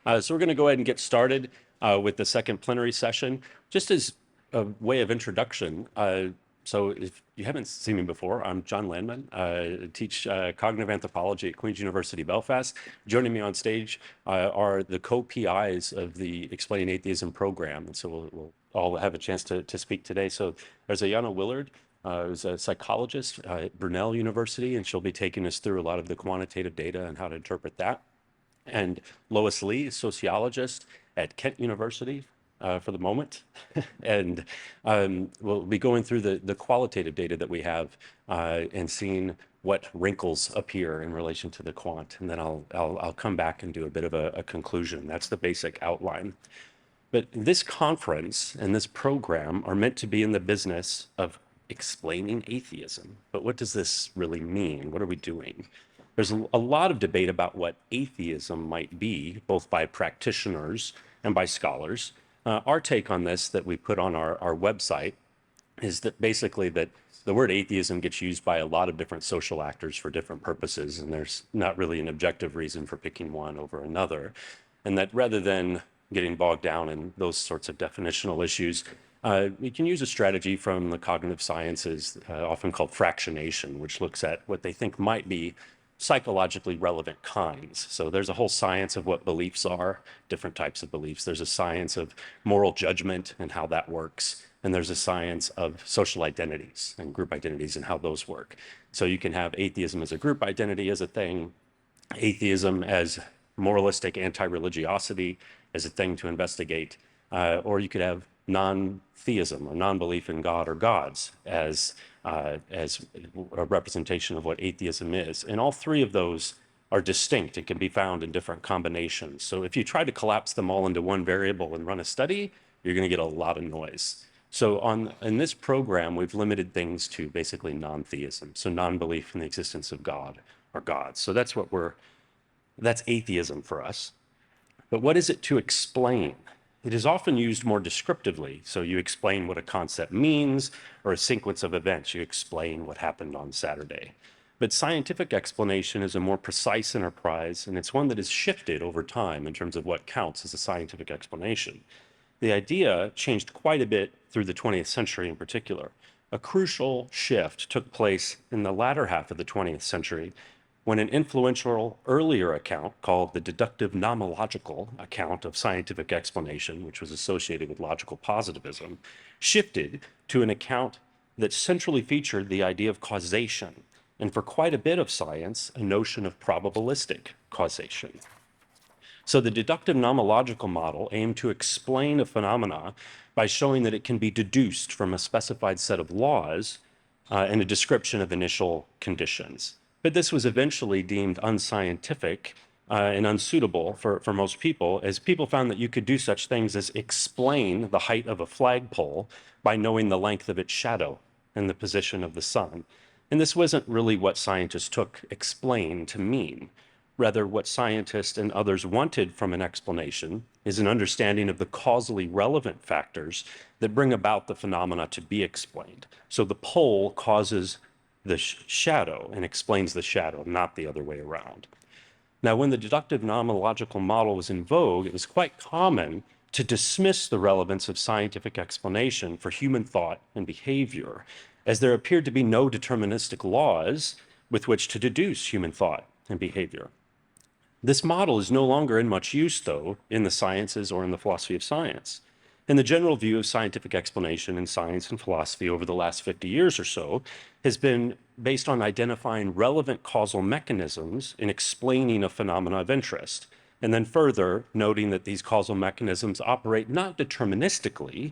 So we're going to go ahead and get started with the second plenary session. Just as a way of introduction, so if you haven't seen me before, I'm John Landman. I teach cognitive anthropology at Queen's University Belfast. Joining me on stage are the co-PIs of the Explaining Atheism program. And so we'll all have a chance to speak today. So there's Ayana Willard, who's a psychologist at Brunel University, and she'll be taking us through a lot of the quantitative data and how to interpret that. And Lois Lee, sociologist at Kent University for the moment. And we'll be going through the qualitative data that we have and seeing what wrinkles appear in relation to the quant. And then I'll come back and do a bit of a conclusion. That's the basic outline. But this conference and this program are meant to be in the business of explaining atheism. But what does this really mean? What are we doing? There's a lot of debate about what atheism might be, both by practitioners and by scholars. Our take on this that we put on our website is that basically that the word atheism gets used by a lot of different social actors for different purposes, and there's not really an objective reason for picking one over another. And that rather than getting bogged down in those sorts of definitional issues, you can use a strategy from the cognitive sciences, often called fractionation, which looks at what they think might be psychologically relevant kinds. So there's a whole science of what beliefs are, different types of beliefs. There's a science of moral judgment and how that works. And there's a science of social identities and group identities and how those work. So you can have atheism as a group identity as a thing, atheism as moralistic anti-religiosity as a thing to investigate, or you could have non-theism or non-belief in God or gods as a representation of what atheism is. And all three of those are distinct and can be found in different combinations. So if you try to collapse them all into one variable and run a study, you're going to get a lot of noise. So in this program, we've limited things to basically non-theism, so non-belief in the existence of God or gods. So that's atheism for us. But what is it to explain? It is often used more descriptively. So you explain what a concept means, or a sequence of events. You explain what happened on Saturday. But scientific explanation is a more precise enterprise, and it's one that has shifted over time in terms of what counts as a scientific explanation. The idea changed quite a bit through the 20th century in particular. A crucial shift took place in the latter half of the 20th century when an influential earlier account called the deductive nomological account of scientific explanation, which was associated with logical positivism, shifted to an account that centrally featured the idea of causation, and for quite a bit of science, a notion of probabilistic causation. So the deductive nomological model aimed to explain a phenomena by showing that it can be deduced from a specified set of laws and a description of initial conditions. But this was eventually deemed unscientific and unsuitable for most people, as people found that you could do such things as explain the height of a flagpole by knowing the length of its shadow and the position of the sun. And this wasn't really what scientists took explain to mean. Rather, what scientists and others wanted from an explanation is an understanding of the causally relevant factors that bring about the phenomena to be explained. So the pole causes the shadow and explains the shadow, not the other way around. Now, when the deductive nomological model was in vogue, it was quite common to dismiss the relevance of scientific explanation for human thought and behavior, as there appeared to be no deterministic laws with which to deduce human thought and behavior. This model is no longer in much use, though, in the sciences or in the philosophy of science. And the general view of scientific explanation in science and philosophy over the last 50 years or so has been based on identifying relevant causal mechanisms in explaining a phenomena of interest, and then further noting that these causal mechanisms operate not deterministically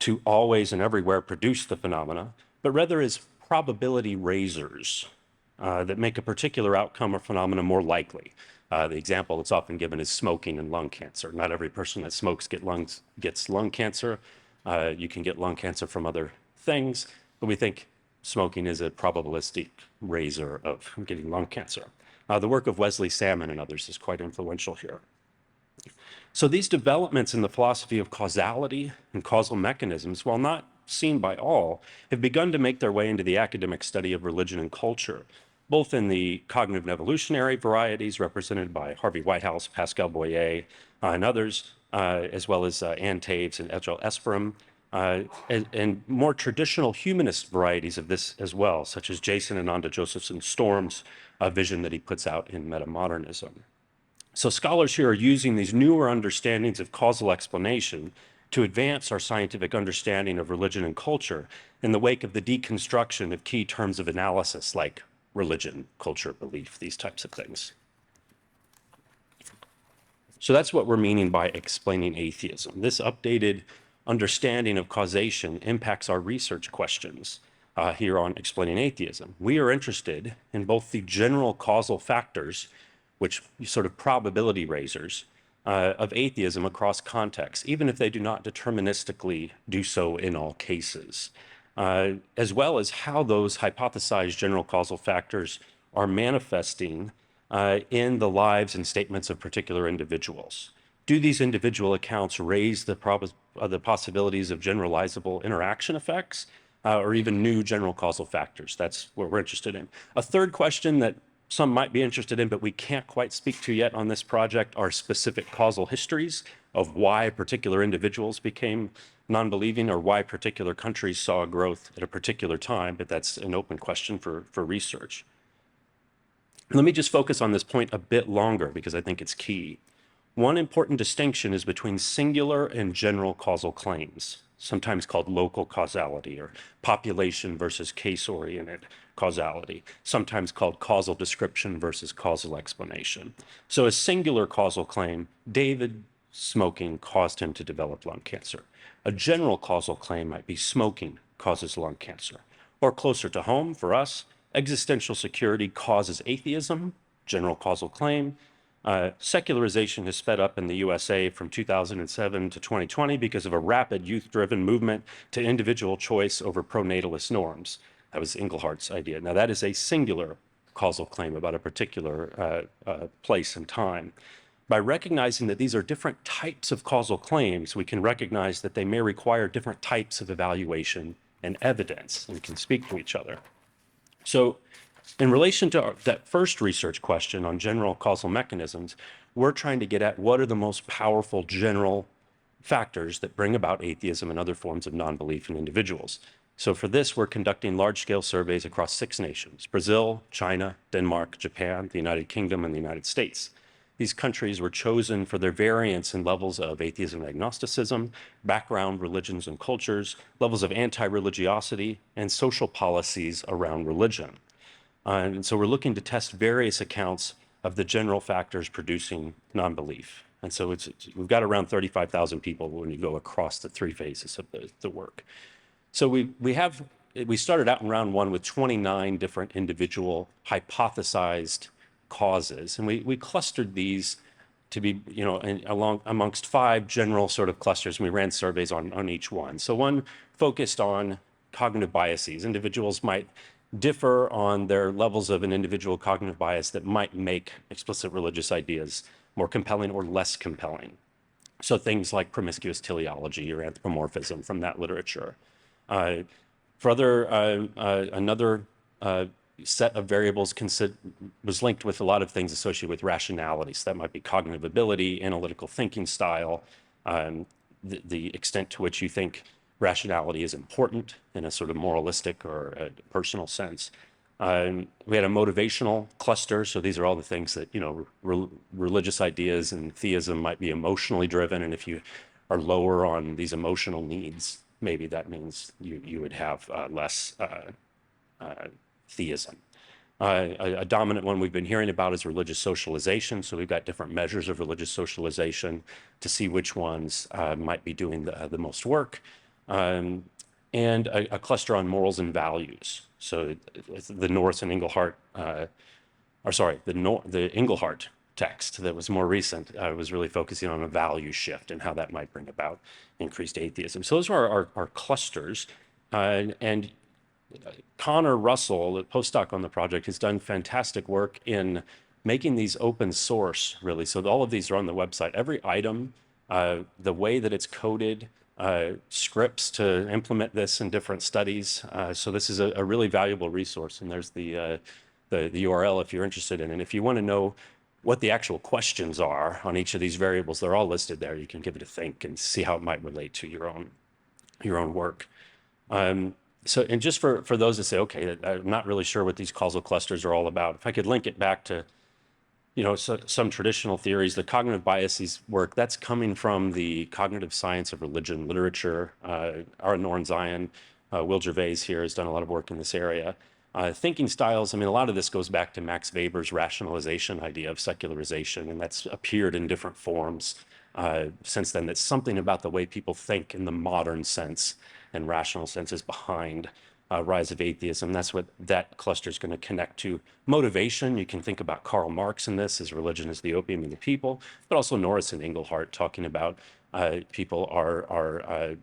to always and everywhere produce the phenomena, but rather as probability raisers that make a particular outcome or phenomena more likely. The example that's often given is smoking and lung cancer. Not every person that smokes gets lung cancer. You can get lung cancer from other things, but we think smoking is a probabilistic raiser of getting lung cancer. The work of Wesley Salmon and others is quite influential here. So these developments in the philosophy of causality and causal mechanisms, while not seen by all, have begun to make their way into the academic study of religion and culture. both in the cognitive and evolutionary varieties represented by Harvey Whitehouse, Pascal Boyer, and others, as well as Ann Taves and Edgell Esperum, and more traditional humanist varieties of this as well, such as Jason Ananda Josephson Storm's vision that he puts out in Metamodernism. So scholars here are using these newer understandings of causal explanation to advance our scientific understanding of religion and culture in the wake of the deconstruction of key terms of analysis like religion, culture, belief, these types of things. So that's what we're meaning by explaining atheism. This updated understanding of causation impacts our research questions here on Explaining Atheism. We are interested in both the general causal factors, which sort of probability raisers, of atheism across contexts, even if they do not deterministically do so in all cases, as well as how those hypothesized general causal factors are manifesting in the lives and statements of particular individuals. Do these individual accounts raise the possibilities of generalizable interaction effects or even new general causal factors? That's what we're interested in. A third question that some might be interested in, but we can't quite speak to yet on this project, are specific causal histories of why particular individuals became non-believing or why particular countries saw growth at a particular time, but that's an open question for research. Let me just focus on this point a bit longer because I think it's key. One important distinction is between singular and general causal claims, sometimes called local causality or population versus case-oriented causality, sometimes called causal description versus causal explanation. So a singular causal claim, David smoking caused him to develop lung cancer. A general causal claim might be smoking causes lung cancer. Or closer to home for us, existential security causes atheism, general causal claim. Secularization has sped up in the USA from 2007 to 2020 because of a rapid youth-driven movement to individual choice over pronatalist norms. That was Inglehart's idea. Now that is a singular causal claim about a particular place and time. By recognizing that these are different types of causal claims, we can recognize that they may require different types of evaluation and evidence and can speak to each other. So in relation to that first research question on general causal mechanisms, we're trying to get at what are the most powerful general factors that bring about atheism and other forms of non-belief in individuals. So for this, we're conducting large-scale surveys across 6 nations: Brazil, China, Denmark, Japan, the United Kingdom, and the United States. These countries were chosen for their variance in levels of atheism and agnosticism, background, religions and cultures, levels of anti-religiosity, and social policies around religion. And so we're looking to test various accounts of the general factors producing non-belief. And so we've got around 35,000 people when you go across the 3 phases of the work. So we started out in round 1 with 29 different individual hypothesized causes, and we clustered these to be, amongst 5 general sort of clusters, and we ran surveys on each one. So one focused on cognitive biases. Individuals might differ on their levels of an individual cognitive bias that might make explicit religious ideas more compelling or less compelling. So things like promiscuous teleology or anthropomorphism from that literature. Another set of variables was linked with a lot of things associated with rationality. So that might be cognitive ability, analytical thinking style, the extent to which you think rationality is important in a sort of moralistic or a personal sense. We had a motivational cluster. So these are all the things that, religious ideas and theism might be emotionally driven. And if you are lower on these emotional needs, maybe that means you would have less theism. A dominant one we've been hearing about is religious socialization. So we've got different measures of religious socialization to see which ones might be doing the most work. And a cluster on morals and values. So the Norris and Englehart, the Englehart text that was more recent was really focusing on a value shift and how that might bring about increased atheism. So those are our clusters. And Connor Russell, a postdoc on the project, has done fantastic work in making these open source, really. So all of these are on the website. Every item, the way that it's coded, scripts to implement this in different studies. So this is a really valuable resource. And there's the the URL if you're interested in it. And if you want to know what the actual questions are on each of these variables, they're all listed there. You can give it a think and see how it might relate to your own work. So, and just for those that say, okay, I'm not really sure what these causal clusters are all about, if I could link it back to, some traditional theories, the cognitive biases work, that's coming from the cognitive science of religion literature. Aaron Norn Zion, Will Gervais here has done a lot of work in this area. Thinking styles, I mean, a lot of this goes back to Max Weber's rationalization idea of secularization, and that's appeared in different forms since then. That's something about the way people think in the modern sense and rational sense is behind rise of atheism. That's what that cluster is going to connect to. Motivation, you can think about Karl Marx in this, as religion is the opium of the people, but also Norris and Engelhardt talking about people are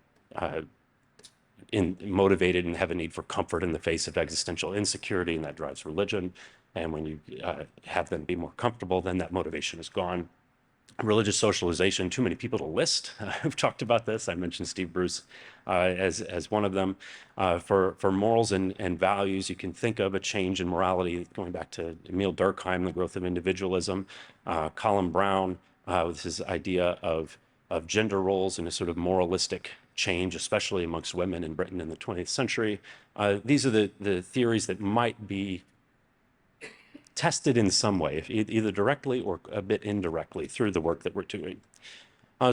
motivated and have a need for comfort in the face of existential insecurity, and that drives religion. And when you have them be more comfortable, then that motivation is gone. Religious socialization, too many people to list. I've talked about this. I mentioned Steve Bruce as one of them. For morals and values, you can think of a change in morality going back to Emile Durkheim, the growth of individualism. Colin Brown with his idea of gender roles and a sort of moralistic change, especially amongst women in Britain in the 20th century. These are the theories that might be tested in some way, either directly or a bit indirectly through the work that we're doing.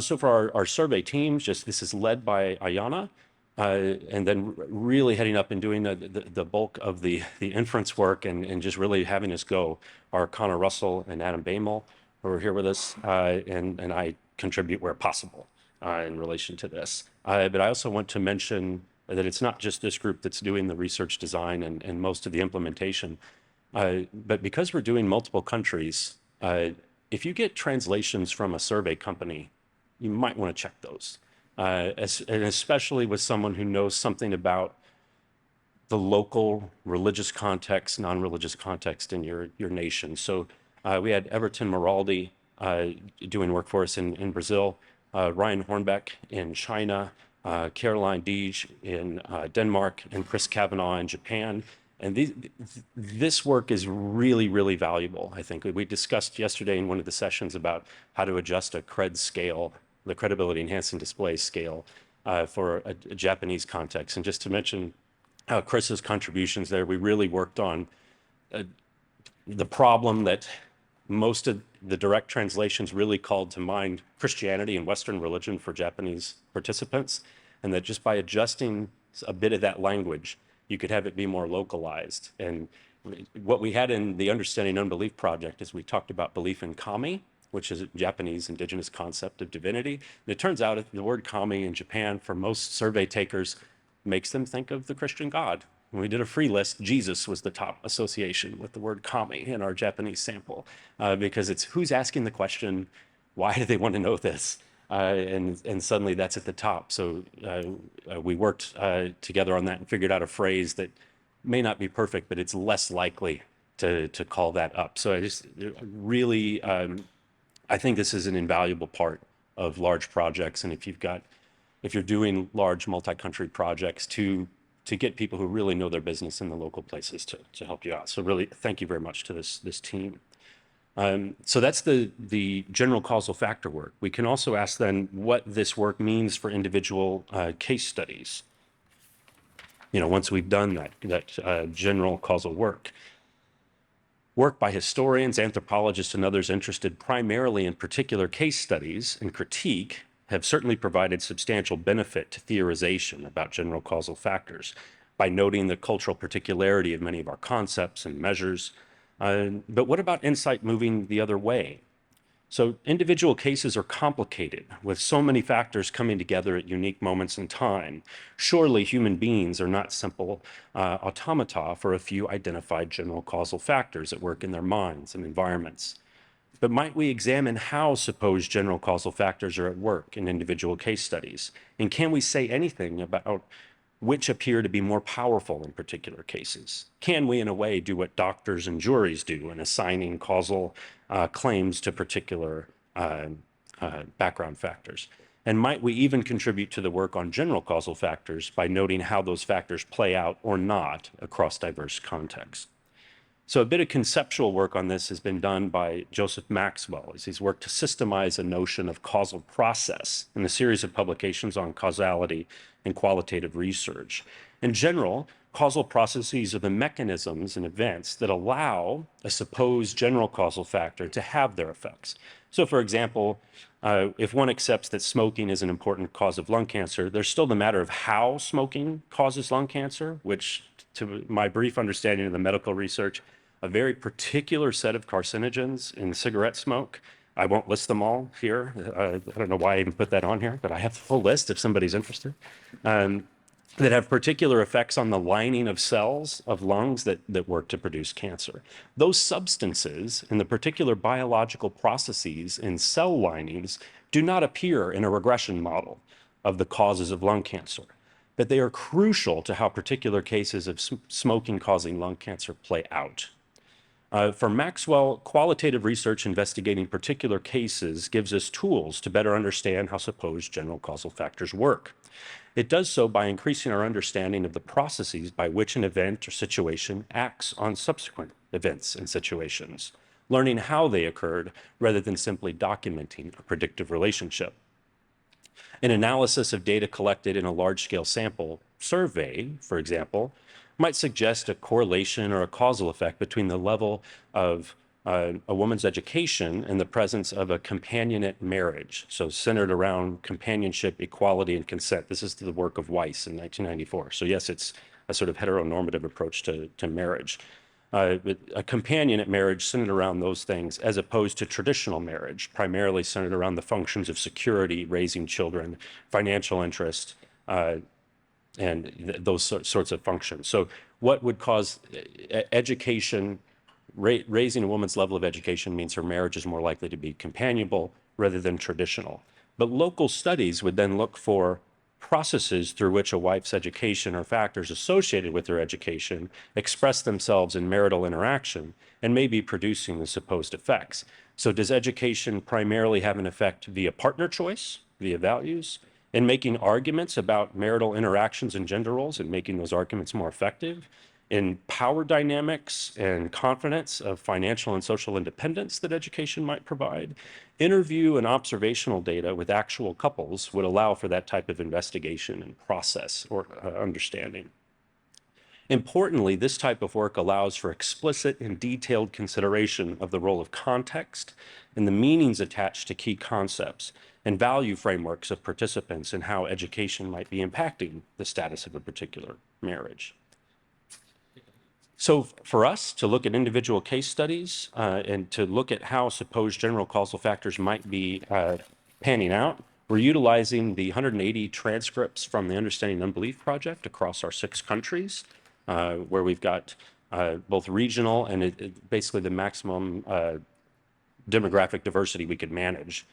So for our survey teams, this is led by Ayana, and then really heading up and doing the bulk of the inference work and just really having us go are Connor Russell and Adam Bamel, who are here with us, and I contribute where possible in relation to this. But I also want to mention that it's not just this group that's doing the research design and most of the implementation. But because we're doing multiple countries, if you get translations from a survey company, you might want to check those, and especially with someone who knows something about the local religious context, non-religious context in your nation. So we had Everton Maraldi doing work for us in Brazil, Ryan Hornbeck in China, Caroline Deege in Denmark, and Chris Kavanaugh in Japan. And this work is really, really valuable, I think. We discussed yesterday in one of the sessions about how to adjust a CRED scale, the credibility enhancing display scale, for a Japanese context. And just to mention Chris's contributions there, we really worked on the problem that most of the direct translations really called to mind Christianity and Western religion for Japanese participants, and that just by adjusting a bit of that language, you could have it be more localized. And what we had in the Understanding Unbelief project is we talked about belief in kami, which is a Japanese indigenous concept of divinity. And it turns out the word kami in Japan, for most survey takers, makes them think of the Christian God. When we did a free list, Jesus was the top association with the word kami in our Japanese sample, because it's who's asking the question, why do they want to know this? And suddenly that's at the top. So we worked together on that and figured out a phrase that may not be perfect, but it's less likely to call that up. So I just really, I think this is an invaluable part of large projects. And if you're doing large multi-country projects, to get people who really know their business in the local places to help you out. So really, thank you very much to this team. So that's the general causal factor work. We can also ask then what this work means for individual case studies. Once we've done that general causal work. Work by historians, anthropologists, and others interested primarily in particular case studies and critique have certainly provided substantial benefit to theorization about general causal factors by noting the cultural particularity of many of our concepts and measures. But what about insight moving the other way? So individual cases are complicated with so many factors coming together at unique moments in time. Surely human beings are not simple automata for a few identified general causal factors at work in their minds and environments. But might we examine how supposed general causal factors are at work in individual case studies? And can we say anything about which appear to be more powerful in particular cases? Can we, in a way, do what doctors and juries do in assigning causal claims to particular background factors? And might we even contribute to the work on general causal factors by noting how those factors play out or not across diverse contexts? So a bit of conceptual work on this has been done by Joseph Maxwell as he's worked to systemize a notion of causal process in a series of publications on causality and qualitative research. In general, causal processes are the mechanisms and events that allow a supposed general causal factor to have their effects. So for example, if one accepts that smoking is an important cause of lung cancer, there's still the matter of how smoking causes lung cancer, which to my brief understanding of the medical research, a very particular set of carcinogens in cigarette smoke. I won't list them all here. I don't know why I even put that on here, but I have the full list if somebody's interested. That have particular effects on the lining of cells of lungs that work to produce cancer. Those substances and the particular biological processes in cell linings do not appear in a regression model of the causes of lung cancer, but they are crucial to how particular cases of smoking causing lung cancer play out. For Maxwell, qualitative research investigating particular cases gives us tools to better understand how supposed general causal factors work. It does so by increasing our understanding of the processes by which an event or situation acts on subsequent events and situations, learning how they occurred rather than simply documenting a predictive relationship. An analysis of data collected in a large-scale sample survey, for example, might suggest a correlation or a causal effect between the level of a woman's education and the presence of a companionate marriage, so centered around companionship, equality, and consent. This is the work of Weiss in 1994. So yes, it's a sort of heteronormative approach to marriage. A companionate marriage centered around those things, as opposed to traditional marriage, primarily centered around the functions of security, raising children, financial interest, and those sorts of functions. So what would cause education, raising a woman's level of education means her marriage is more likely to be companionable rather than traditional. But local studies would then look for processes through which a wife's education or factors associated with her education express themselves in marital interaction and may be producing the supposed effects. So does education primarily have an effect via partner choice, via values, in making arguments about marital interactions and gender roles and making those arguments more effective, in power dynamics and confidence of financial and social independence that education might provide? Interview and observational data with actual couples would allow for that type of investigation and process or understanding. Importantly, this type of work allows for explicit and detailed consideration of the role of context and the meanings attached to key concepts and value frameworks of participants and how education might be impacting the status of a particular marriage. So for us to look at individual case studies and to look at how supposed general causal factors might be panning out, we're utilizing the 180 transcripts from the Understanding Unbelief Project across our 6 countries, where we've got both regional and basically the maximum demographic diversity we could manage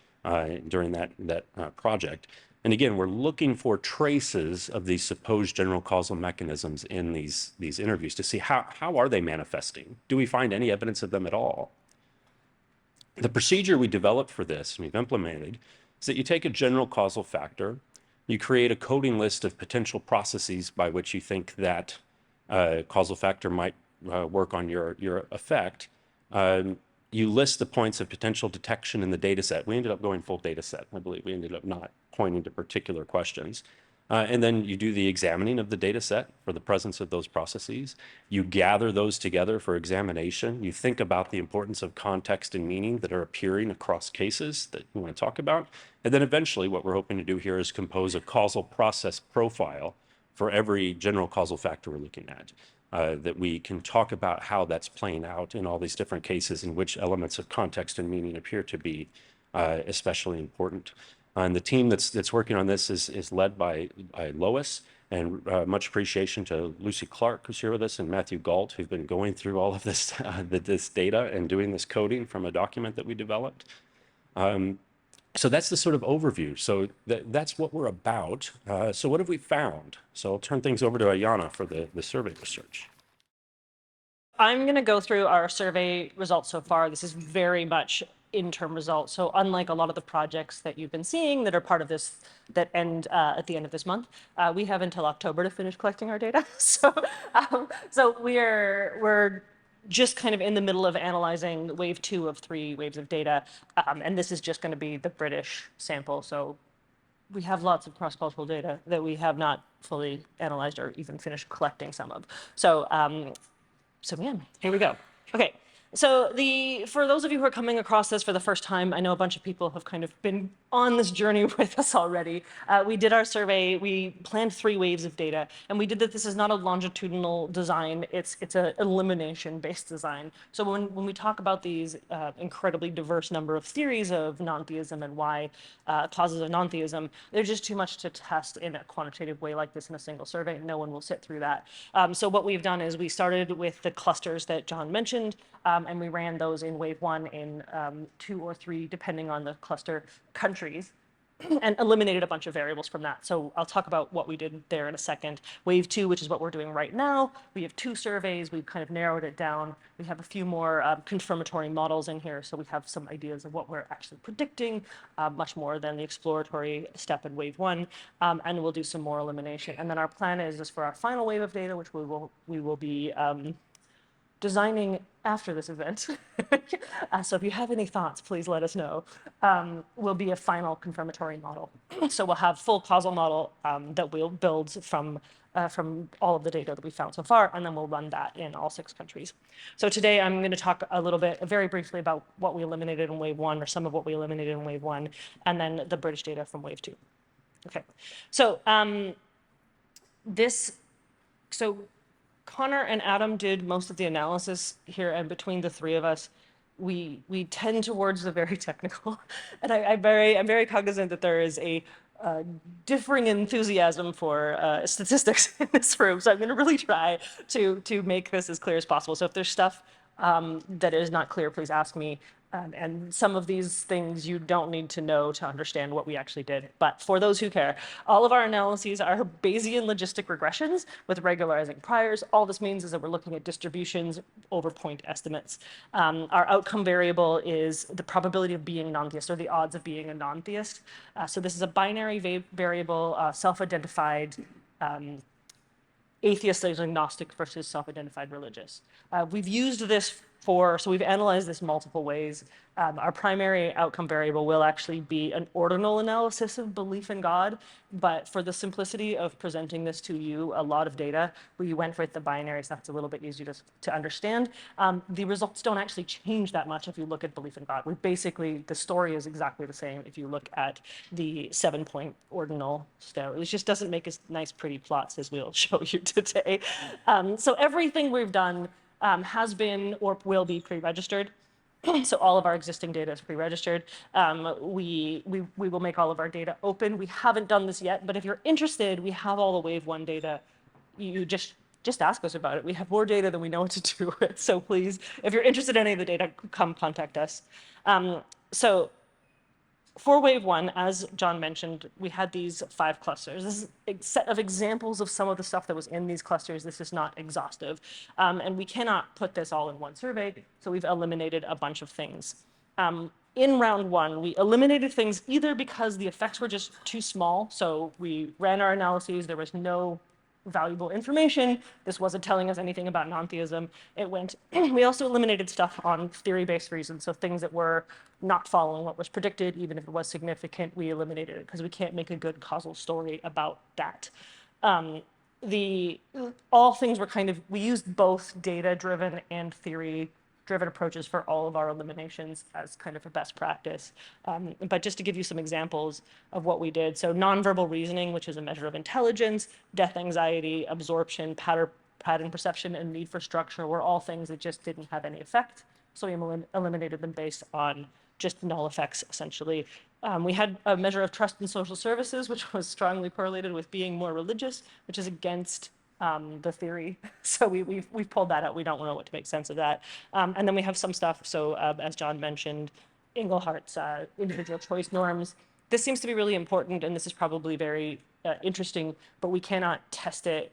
during that project. And again, we're looking for traces of these supposed general causal mechanisms in these interviews to see how are they manifesting? Do we find any evidence of them at all? The procedure we developed for this, and we've implemented, is that you take a general causal factor, you create a coding list of potential processes by which you think that causal factor might work on your effect. You list the points of potential detection in the data set. We ended up going full data set. I believe we ended up not pointing to particular questions. And then you do the examining of the data set for the presence of those processes. You gather those together for examination. You think about the importance of context and meaning that are appearing across cases that you want to talk about. And then eventually what we're hoping to do here is compose a causal process profile for every general causal factor we're looking at. That we can talk about how that's playing out in all these different cases in which elements of context and meaning appear to be especially important. And the team that's working on this is led by Lois, and much appreciation to Lucy Clark, who's here with us, and Matthew Galt, who've been going through all of this, this data and doing this coding from a document that we developed. So that's the sort of overview. So that's what we're about. So what have we found? So I'll turn things over to Ayana for the survey research. I'm going to go through our survey results so far. This is very much interim results. So unlike a lot of the projects that you've been seeing that are part of this, that end at the end of this month, we have until October to finish collecting our data. So we're just kind of in the middle of analyzing wave 2 of 3 waves of data. And this is just going to be the British sample. So we have lots of cross-cultural data that we have not fully analyzed or even finished collecting some of. So, so yeah, here we go. Okay, so for those of you who are coming across this for the first time, I know a bunch of people have kind of been on this journey with us already. We did our survey, we planned 3 waves of data, and we did that. This is not a longitudinal design, it's an elimination-based design. So when we talk about these incredibly diverse number of theories of non-theism and why causes of non-theism, there's just too much to test in a quantitative way like this in a single survey. No one will sit through that. So what we've done is we started with the clusters that John mentioned, and we ran those in wave 1 in 2 or 3, depending on the cluster, countries, and eliminated a bunch of variables from that. So I'll talk about what we did there in a second. Wave 2, which is what we're doing right now, we have 2 surveys. We've kind of narrowed it down. We have a few more confirmatory models in here, so we have some ideas of what we're actually predicting, much more than the exploratory step in wave 1, and we'll do some more elimination. And then our plan is just for our final wave of data, which we will be designing after this event. So if you have any thoughts, please let us know. Will be a final confirmatory model. So we'll have full causal model that we'll build from all of the data that we found so far, and then we'll run that in all 6 countries. So today I'm going to talk a little bit, very briefly, about what we eliminated in wave 1, or some of what we eliminated in wave 1, and then the British data from wave 2. Okay, so so Connor and Adam did most of the analysis here, and between the 3 of us, we tend towards the very technical. And I'm very cognizant that there is a differing enthusiasm for statistics in this room. So I'm going to really try to make this as clear as possible. So if there's stuff that is not clear, please ask me. And some of these things you don't need to know to understand what we actually did. But for those who care, all of our analyses are Bayesian logistic regressions with regularizing priors. All this means is that we're looking at distributions over point estimates. Our outcome variable is the probability of being non-theist, or the odds of being a non-theist. So this is a binary variable, self-identified atheist is agnostic versus self-identified religious. We've used this so we've analyzed this multiple ways. Our primary outcome variable will actually be an ordinal analysis of belief in God, but for the simplicity of presenting this to you, a lot of data, we went with the binary stuff. It's a little bit easier to understand. The results don't actually change that much if you look at belief in God. The story is exactly the same if you look at the 7-point ordinal scale. It just doesn't make as nice, pretty plots as we'll show you today. So everything we've done has been or will be pre-registered. So all of our existing data is pre-registered. We will make all of our data open. We haven't done this yet, but if you're interested, we have all the wave 1 data. You just ask us about it. We have more data than we know what to do with. So please, if you're interested in any of the data, come contact us. So for wave 1, as John mentioned, we had these 5 clusters. This is a set of examples of some of the stuff that was in these clusters. This is not exhaustive. And we cannot put this all in one survey, so we've eliminated a bunch of things. In round 1, we eliminated things either because the effects were just too small, so we ran our analyses, there was no valuable information. This wasn't telling us anything about non-theism. We also eliminated stuff on theory-based reasons, so things that were not following what was predicted, even if it was significant, we eliminated it because we can't make a good causal story about that. All things were we used both data-driven and theory-driven approaches for all of our eliminations as kind of a best practice. But just to give you some examples of what we did. So nonverbal reasoning, which is a measure of intelligence, death anxiety, absorption, pattern perception, and need for structure were all things that just didn't have any effect. So we eliminated them based on just null effects, essentially. We had a measure of trust in social services, which was strongly correlated with being more religious, which is against the theory. So we've pulled that out. We don't know what to make sense of that. And then we have some stuff. So as John mentioned, Inglehart's individual choice norms. This seems to be really important, and this is probably very interesting, but we cannot test it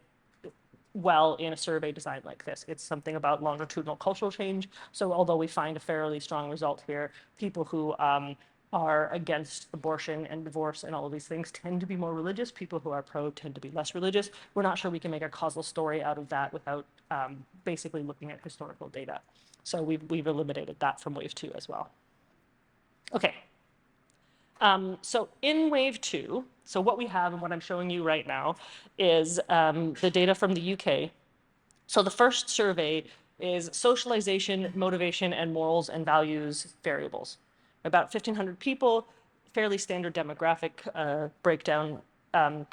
well in a survey design like this. It's something about longitudinal cultural change. So although we find a fairly strong result here, people who are against abortion and divorce and all of these things tend to be more religious. People who are pro tend to be less religious. We're not sure we can make a causal story out of that without basically looking at historical data. So we've eliminated that from wave 2 as well. Okay. So in wave 2, so what we have and what I'm showing you right now is the data from the UK. So the first survey is socialization, motivation, and morals and values variables. About 1,500 people, fairly standard demographic breakdown, and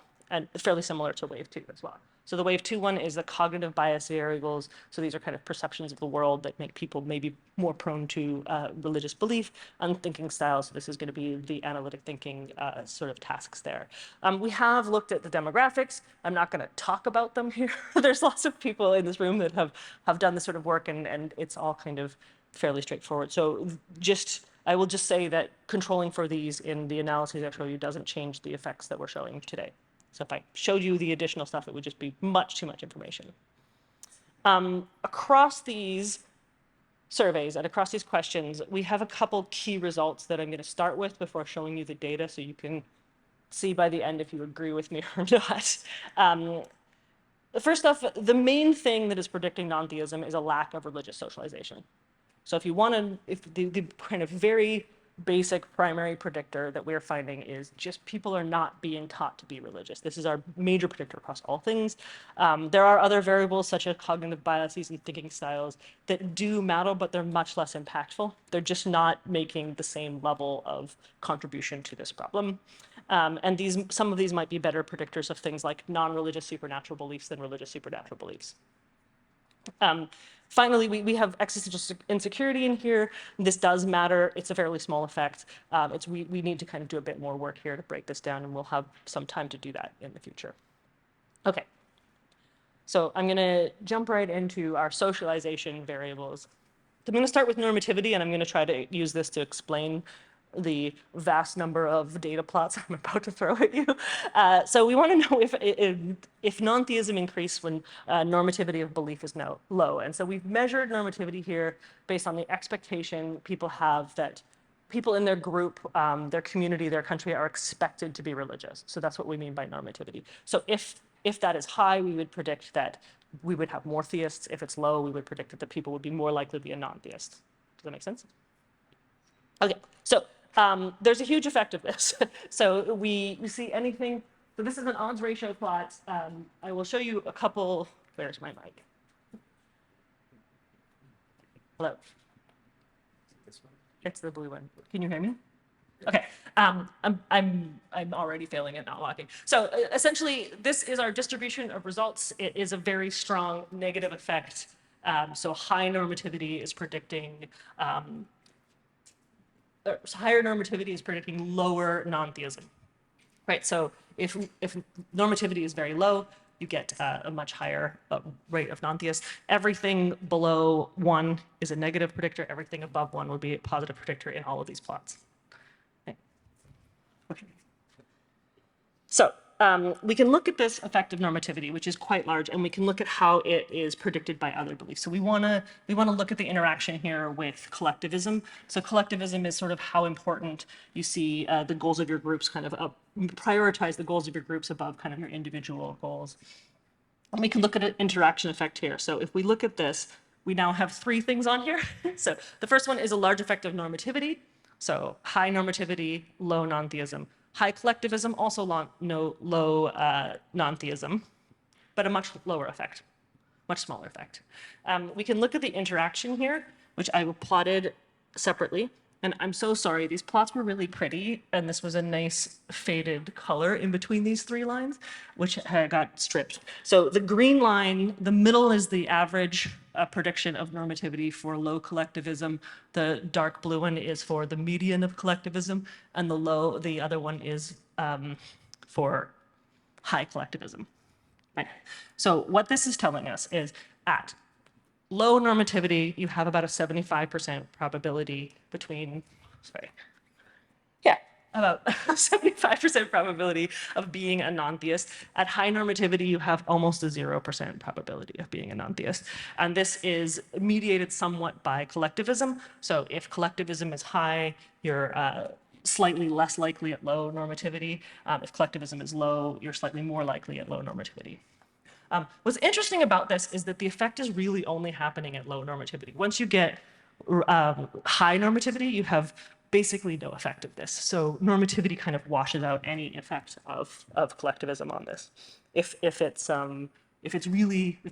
fairly similar to wave 2 as well. So the wave 2 one is the cognitive bias variables. So these are kind of perceptions of the world that make people maybe more prone to religious belief, unthinking styles. So this is going to be the analytic thinking sort of tasks there. We have looked at the demographics. I'm not going to talk about them here. There's lots of people in this room that have done this sort of work, and it's all kind of fairly straightforward. So I will just say that controlling for these in the analyses I show you doesn't change the effects that we're showing today. So if I showed you the additional stuff, it would just be much too much information. Across these surveys and across these questions, we have a couple key results that I'm going to start with before showing you the data so you can see by the end if you agree with me or not. First off, the main thing that is predicting non-theism is a lack of religious socialization. So if you want to, if the kind of very basic primary predictor that we're finding is just people are not being taught to be religious. This is our major predictor across all things. There are other variables such as cognitive biases and thinking styles that do matter, but they're much less impactful. They're just not making the same level of contribution to this problem. And some of these might be better predictors of things like non-religious supernatural beliefs than religious supernatural beliefs. Finally, we have existential insecurity in here. This does matter. It's a fairly small effect. We need to kind of do a bit more work here to break this down, and we'll have some time to do that in the future. Okay. So I'm going to jump right into our socialization variables. I'm going to start with normativity, and I'm going to try to use this to explain the vast number of data plots I'm about to throw at you. So we want to know if non-theism increased when normativity of belief is low. And so we've measured normativity here based on the expectation people have that people in their group, their community, their country are expected to be religious. So that's what we mean by normativity. So if that is high, we would predict that we would have more theists. If it's low, we would predict that the people would be more likely to be a non-theist. Does that make sense? Okay, so there's a huge effect of this. So we see anything, so this is an odds ratio plot. I will show you a couple, where's my mic? Hello? It's the blue one. Can you hear me? Okay, I'm already failing at not walking. So essentially, this is our distribution of results. It is a very strong negative effect. So high normativity is predicting higher normativity is predicting lower non-theism, right? So if normativity is very low, you get a much higher rate of non-theists. Everything below 1 is a negative predictor. Everything above 1 would be a positive predictor in all of these plots. Okay. So we can look at this effect of normativity, which is quite large, and we can look at how it is predicted by other beliefs. So we want to look at the interaction here with collectivism. So collectivism is sort of how important you see the goals of your groups kind of prioritize the goals of your groups above kind of your individual goals. And we can look at an interaction effect here. So if we look at this, we now have 3 things on here. So the first one is a large effect of normativity. So high normativity, low non-theism. High collectivism, also low non-theism, but a much lower effect, much smaller effect. We can look at the interaction here, which I plotted separately. And I'm so sorry, these plots were really pretty, and this was a nice faded color in between these 3 lines, which got stripped. So the green line, the middle is the average prediction of normativity for low collectivism. The dark blue one is for the median of collectivism, and the other one is for high collectivism. Right. So what this is telling us is at low normativity, you have about a 75% probability about 75% probability of being a non-theist. At high normativity, you have almost a 0% probability of being a non-theist. And this is mediated somewhat by collectivism. So if collectivism is high, your slightly less likely at low normativity. If collectivism is low, you're slightly more likely at low normativity. What's interesting about this is that the effect is really only happening at low normativity. Once you get high normativity, you have basically no effect of this. So normativity kind of washes out any effect of collectivism on this. If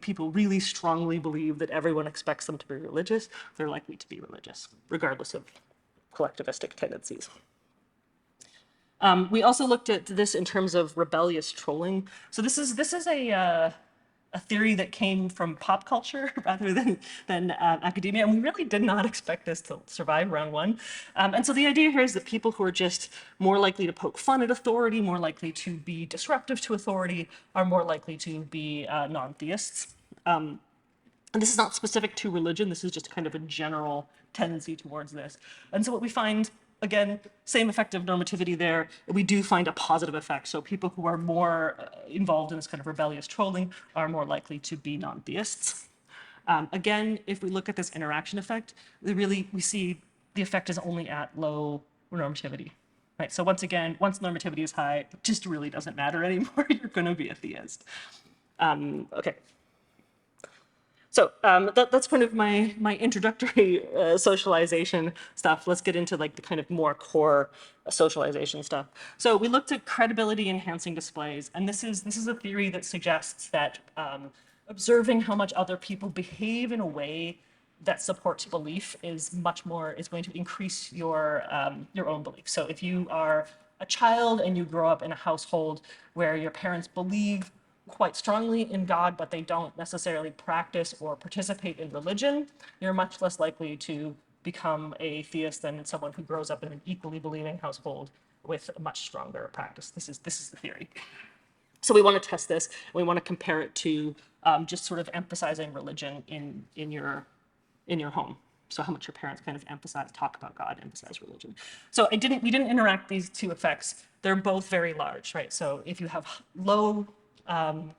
people really strongly believe that everyone expects them to be religious, they're likely to be religious, regardless of collectivistic tendencies. We also looked at this in terms of rebellious trolling. So this is a theory that came from pop culture rather than academia, and we really did not expect this to survive round one. And so the idea here is that people who are just more likely to poke fun at authority, more likely to be disruptive to authority, are more likely to be non-theists. And this is not specific to religion, this is just kind of a general tendency towards this. And so what we find, again, same effect of normativity there, we do find a positive effect. So people who are more involved in this kind of rebellious trolling are more likely to be non-theists. Again, if we look at this interaction effect, we see the effect is only at low normativity. Right, so once again, once normativity is high, it just really doesn't matter anymore. You're going to be a theist. Okay. So that's kind of my introductory socialization stuff. Let's get into like the kind of more core socialization stuff. So we looked at credibility enhancing displays, and this is a theory that suggests that observing how much other people behave in a way that supports belief is going to increase your own belief. So if you are a child and you grow up in a household where your parents believe quite strongly in God, but they don't necessarily practice or participate in religion, you're much less likely to become a theist than someone who grows up in an equally believing household with a much stronger practice. This is the theory. So we want to test this. We want to compare it to just sort of emphasizing religion in your home. So how much your parents kind of talk about God, emphasize religion. So we didn't interact these two effects. They're both very large, right? So if you have low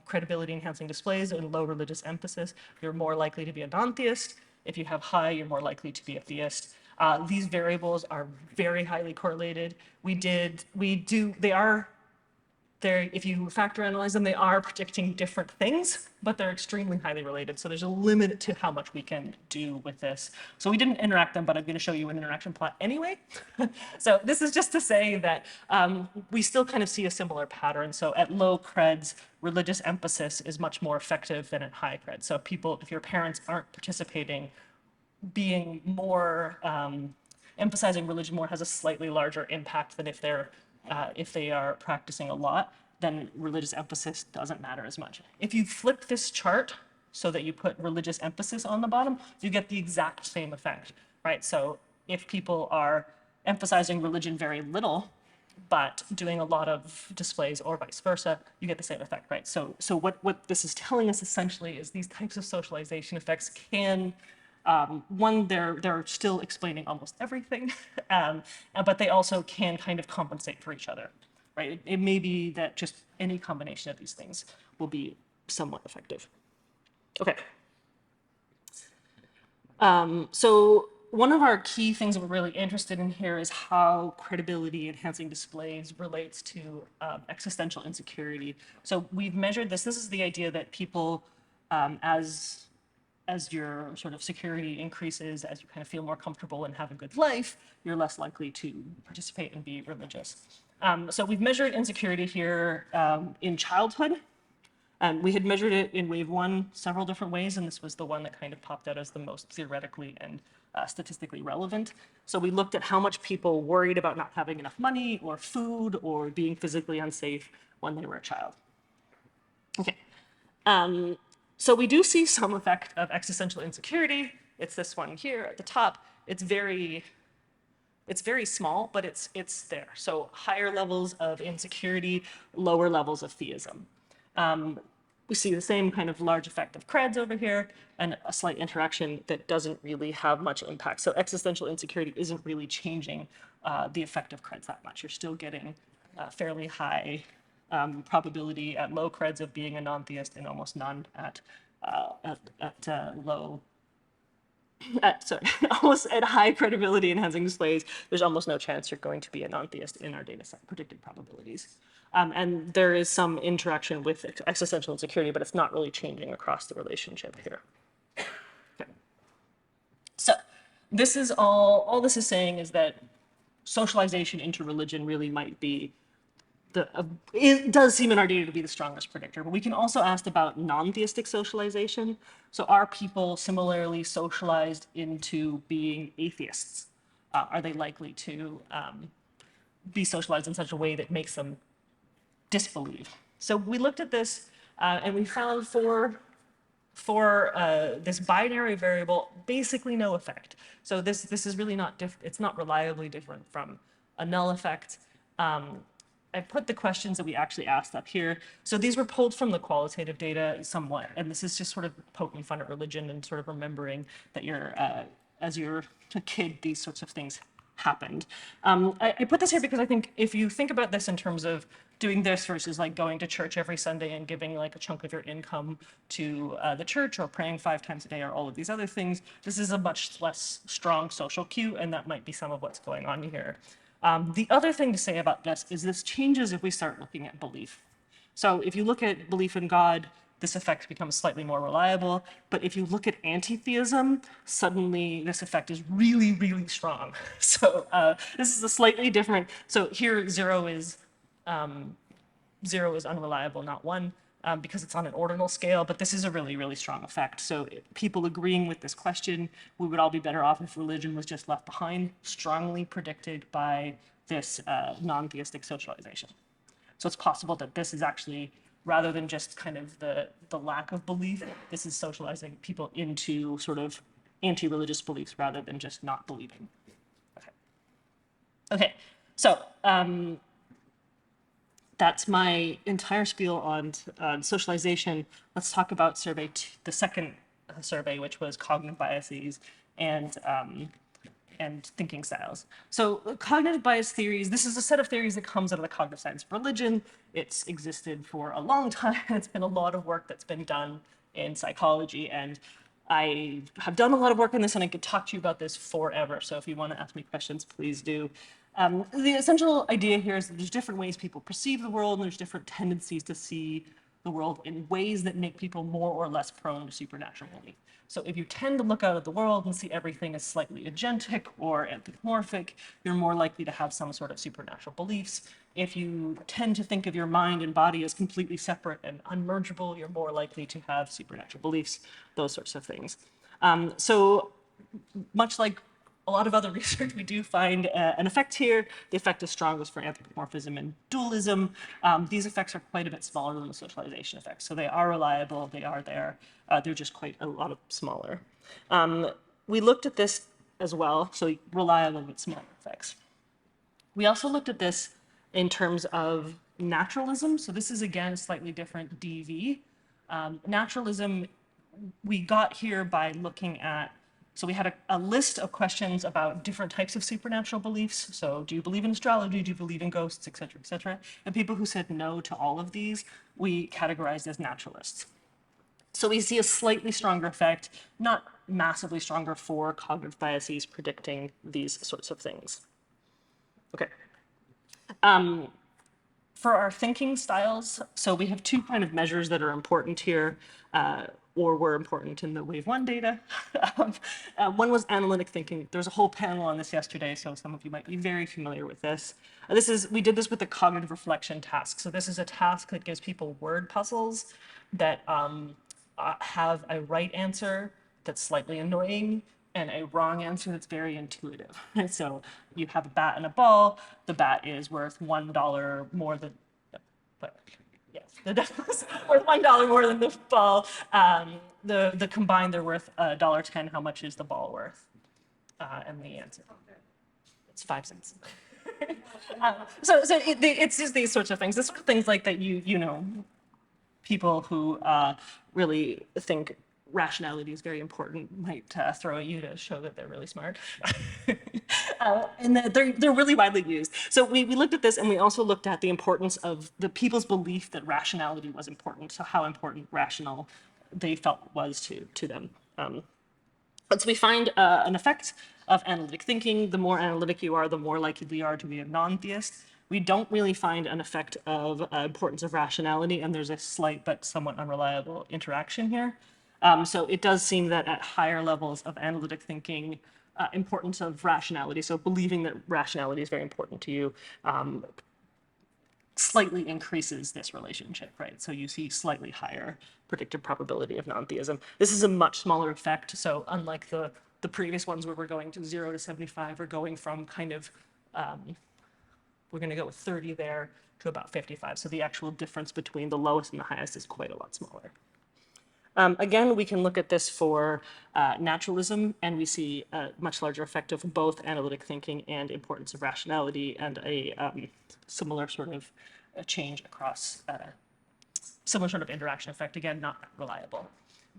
credibility enhancing displays and low religious emphasis, you're more likely to be a non-theist. If you have high, you're more likely to be a theist. These variables are very highly correlated. If you factor analyze them, they are predicting different things, but they're extremely highly related. So there's a limit to how much we can do with this. So we didn't interact them, but I'm going to show you an interaction plot anyway. So this is just to say that we still kind of see a similar pattern. So at low creds, religious emphasis is much more effective than at high creds. So if your parents aren't participating, being more emphasizing religion more has a slightly larger impact than if they are practicing a lot, then religious emphasis doesn't matter as much. If you flip this chart so that you put religious emphasis on the bottom, you get the exact same effect, right? So if people are emphasizing religion very little, but doing a lot of displays or vice versa, you get the same effect, right? So what this is telling us essentially is these types of socialization effects can they're still explaining almost everything, but they also can kind of compensate for each other, right? It may be that just any combination of these things will be somewhat effective. Okay. So one of our key things that we're really interested in here is how credibility enhancing displays relates to existential insecurity. So we've measured this. This is the idea that people, as your sort of security increases, as you kind of feel more comfortable and have a good life, you're less likely to participate and be religious. So we've measured insecurity here in childhood. We had measured it in wave one several different ways, and this was the one that kind of popped out as the most theoretically and statistically relevant. So we looked at how much people worried about not having enough money or food or being physically unsafe when they were a child. Okay. So we do see some effect of existential insecurity. It's this one here at the top. It's very small, but it's there. So higher levels of insecurity, lower levels of theism. We see the same kind of large effect of creds over here and a slight interaction that doesn't really have much impact. So existential insecurity isn't really changing the effect of creds that much. You're still getting fairly high probability at low creds of being a non-theist and almost none at low almost at high credibility enhancing displays, there's almost no chance you're going to be a non-theist in our data set predicted probabilities. And there is some interaction with existential insecurity, but it's not really changing across the relationship here. Okay. So this is all this is saying is that socialization into religion really might be it does seem in our data to be the strongest predictor, but we can also ask about non-theistic socialization. So are people similarly socialized into being atheists? Are they likely to be socialized in such a way that makes them disbelieve? So we looked at this and we found for this binary variable, basically no effect. So this is really not it's not reliably different from a null effect. I put the questions that we actually asked up here. So these were pulled from the qualitative data somewhat, and this is just sort of poking fun at religion and sort of remembering that as you're a kid, these sorts of things happened. I put this here because I think if you think about this in terms of doing this versus like going to church every Sunday and giving like a chunk of your income to the church or praying 5 times a day or all of these other things, this is a much less strong social cue, and that might be some of what's going on here. The other thing to say about this changes if we start looking at belief. So if you look at belief in God, this effect becomes slightly more reliable. But if you look at anti-theism, suddenly this effect is really, really strong. So this is a slightly different. So here zero is unreliable, not 1, because it's on an ordinal scale, but this is a really, really strong effect. So people agreeing with this question, we would all be better off if religion was just left behind, strongly predicted by this non-theistic socialization. So it's possible that this is actually, rather than just kind of the lack of belief, this is socializing people into sort of anti-religious beliefs rather than just not believing. Okay, so that's my entire spiel on socialization. Let's talk about the second survey, which was cognitive biases and thinking styles. So cognitive bias theories, this is a set of theories that comes out of the cognitive science of religion. It's existed for a long time. It's been a lot of work that's been done in psychology, and I have done a lot of work on this, and I could talk to you about this forever. So if you want to ask me questions, please do. The essential idea here is that there's different ways people perceive the world, and there's different tendencies to see the world in ways that make people more or less prone to supernatural belief. So if you tend to look out at the world and see everything as slightly agentic or anthropomorphic, you're more likely to have some sort of supernatural beliefs. If you tend to think of your mind and body as completely separate and unmergeable, you're more likely to have supernatural beliefs, those sorts of things. So much like a lot of other research, we do find an effect here. The effect is strongest for anthropomorphism and dualism. These effects are quite a bit smaller than the socialization effects. So they are reliable, they are there. They're just quite a lot smaller. We looked at this as well, so reliable but smaller effects. We also looked at this in terms of naturalism. So this is, again, a slightly different DV. Naturalism, we got here by looking at, so we had a list of questions about different types of supernatural beliefs. So do you believe in astrology? Do you believe in ghosts, et cetera, et cetera? And people who said no to all of these, we categorized as naturalists. So we see a slightly stronger effect, not massively stronger, for cognitive biases predicting these sorts of things. Okay. For our thinking styles, so we have 2 kind of measures that are important here, or were important in the wave 1 data. One was analytic thinking. There was a whole panel on this yesterday, so some of you might be very familiar with this. We did this with the cognitive reflection task. So this is a task that gives people word puzzles that have a right answer that's slightly annoying and a wrong answer that's very intuitive. So you have a bat and a ball. The bat is worth $1 more than, but yes, the deck was worth $1 more than the ball. The combined, they're worth $1.10. How much is the ball worth? And the answer, it's 5 cents. So it's just these sorts of things. This sort of things like that you know, people who really think rationality is very important might throw at you to show that they're really smart. And that they're really widely used. So we looked at this, and we also looked at the importance of the people's belief that rationality was important, so how important rational they felt was to them. And so we find an effect of analytic thinking. The more analytic you are, the more likely you are to be a non-theist. We don't really find an effect of importance of rationality, and there's a slight but somewhat unreliable interaction here. So it does seem that at higher levels of analytic thinking, importance of rationality, so believing that rationality is very important to you, slightly increases this relationship, right? So you see slightly higher predicted probability of non-theism. This is a much smaller effect. So unlike the previous ones where we're going to 0 to 75, we're going from kind of, we're going to go with 30 there to about 55. So the actual difference between the lowest and the highest is quite a lot smaller. Again, we can look at this for naturalism, and we see a much larger effect of both analytic thinking and importance of rationality, and a similar sort of change across, similar sort of interaction effect, again, not reliable.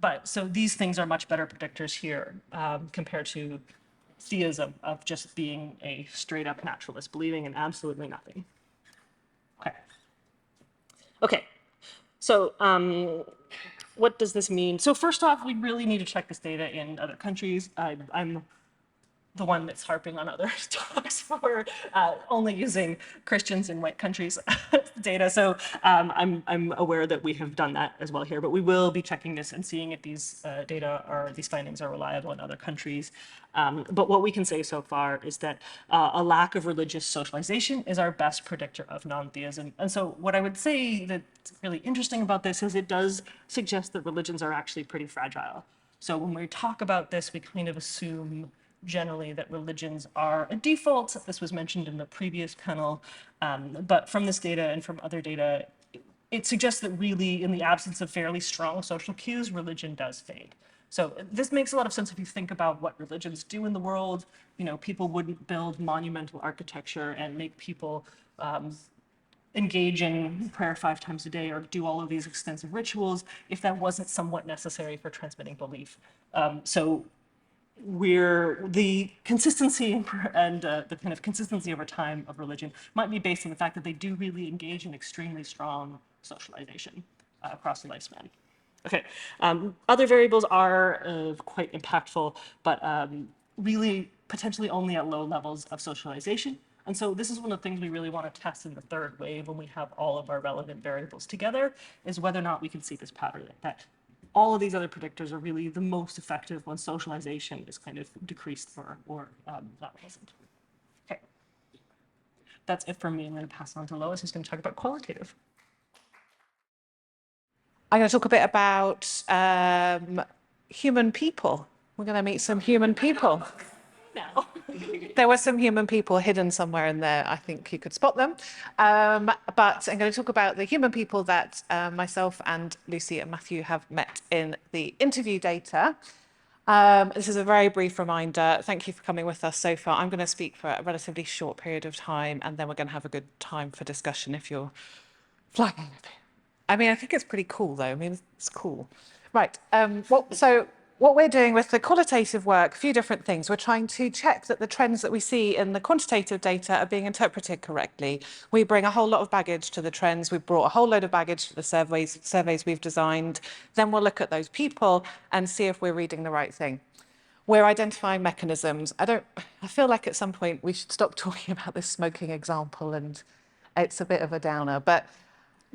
But so these things are much better predictors here compared to theism of just being a straight up naturalist, believing in absolutely nothing. Okay. Okay. So what does this mean? So first off, we really need to check this data in other countries. I'm the one that's harping on other talks for only using Christians in white countries data. So I'm aware that we have done that as well here, but we will be checking this and seeing if these these findings are reliable in other countries. But what we can say so far is that a lack of religious socialization is our best predictor of non-theism. And so what I would say that's really interesting about this is it does suggest that religions are actually pretty fragile. So when we talk about this, we kind of assume generally that religions are a default. This was mentioned in the previous panel, but from this data and from other data, it suggests that really in the absence of fairly strong social cues, religion does fade. So this makes a lot of sense if you think about what religions do in the world. You know, people wouldn't build monumental architecture and make people engage in prayer 5 times a day or do all of these extensive rituals if that wasn't somewhat necessary for transmitting belief. So the consistency and the kind of consistency over time of religion might be based on the fact that they do really engage in extremely strong socialization across the lifespan. Okay, other variables are quite impactful, but really potentially only at low levels of socialization. And so this is one of the things we really want to test in the third wave when we have all of our relevant variables together, is whether or not we can see this pattern, that all of these other predictors are really the most effective when socialization is kind of decreased or not present. Okay, that's it for me. I'm going to pass on to Lois, who's going to talk about qualitative. I'm going to talk a bit about human people. We're going to meet some human people. Now. There were some human people hidden somewhere in there. I think you could spot them. But I'm going to talk about the human people that myself and Lucy and Matthew have met in the interview data. This is a very brief reminder. Thank you for coming with us so far. I'm going to speak for a relatively short period of time, and then we're going to have a good time for discussion if you're flagging a bit. I mean, I think it's pretty cool, though. I mean, it's cool. Right. So what we're doing with the qualitative work, a few different things. We're trying to check that the trends that we see in the quantitative data are being interpreted correctly. We bring a whole lot of baggage to the trends. We've brought a whole load of baggage to the surveys we've designed. Then we'll look at those people and see if we're reading the right thing. We're identifying mechanisms. I feel like at some point we should stop talking about this smoking example, and it's a bit of a downer, but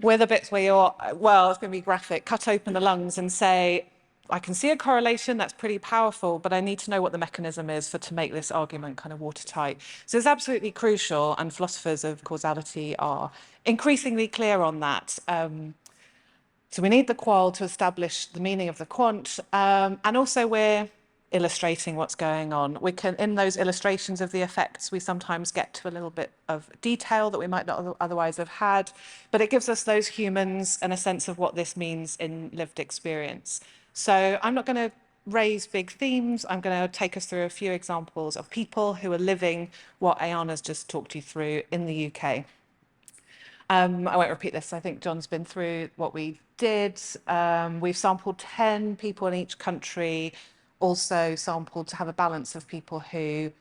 we're the bits where you're, well, it's going to be graphic, cut open the lungs and say, I can see a correlation, that's pretty powerful, but I need to know what the mechanism is to make this argument kind of watertight. So it's absolutely crucial, and philosophers of causality are increasingly clear on that. So we need the qual to establish the meaning of the quant, and also we're illustrating what's going on. We can, in those illustrations of the effects, we sometimes get to a little bit of detail that we might not otherwise have had, but it gives us those humans and a sense of what this means in lived experience. So I'm not going to raise big themes. I'm going to take us through a few examples of people who are living what Ayana's just talked you through in the UK. I won't repeat this. I think John's been through what we did. We've sampled 10 people in each country, also sampled to have a balance of people who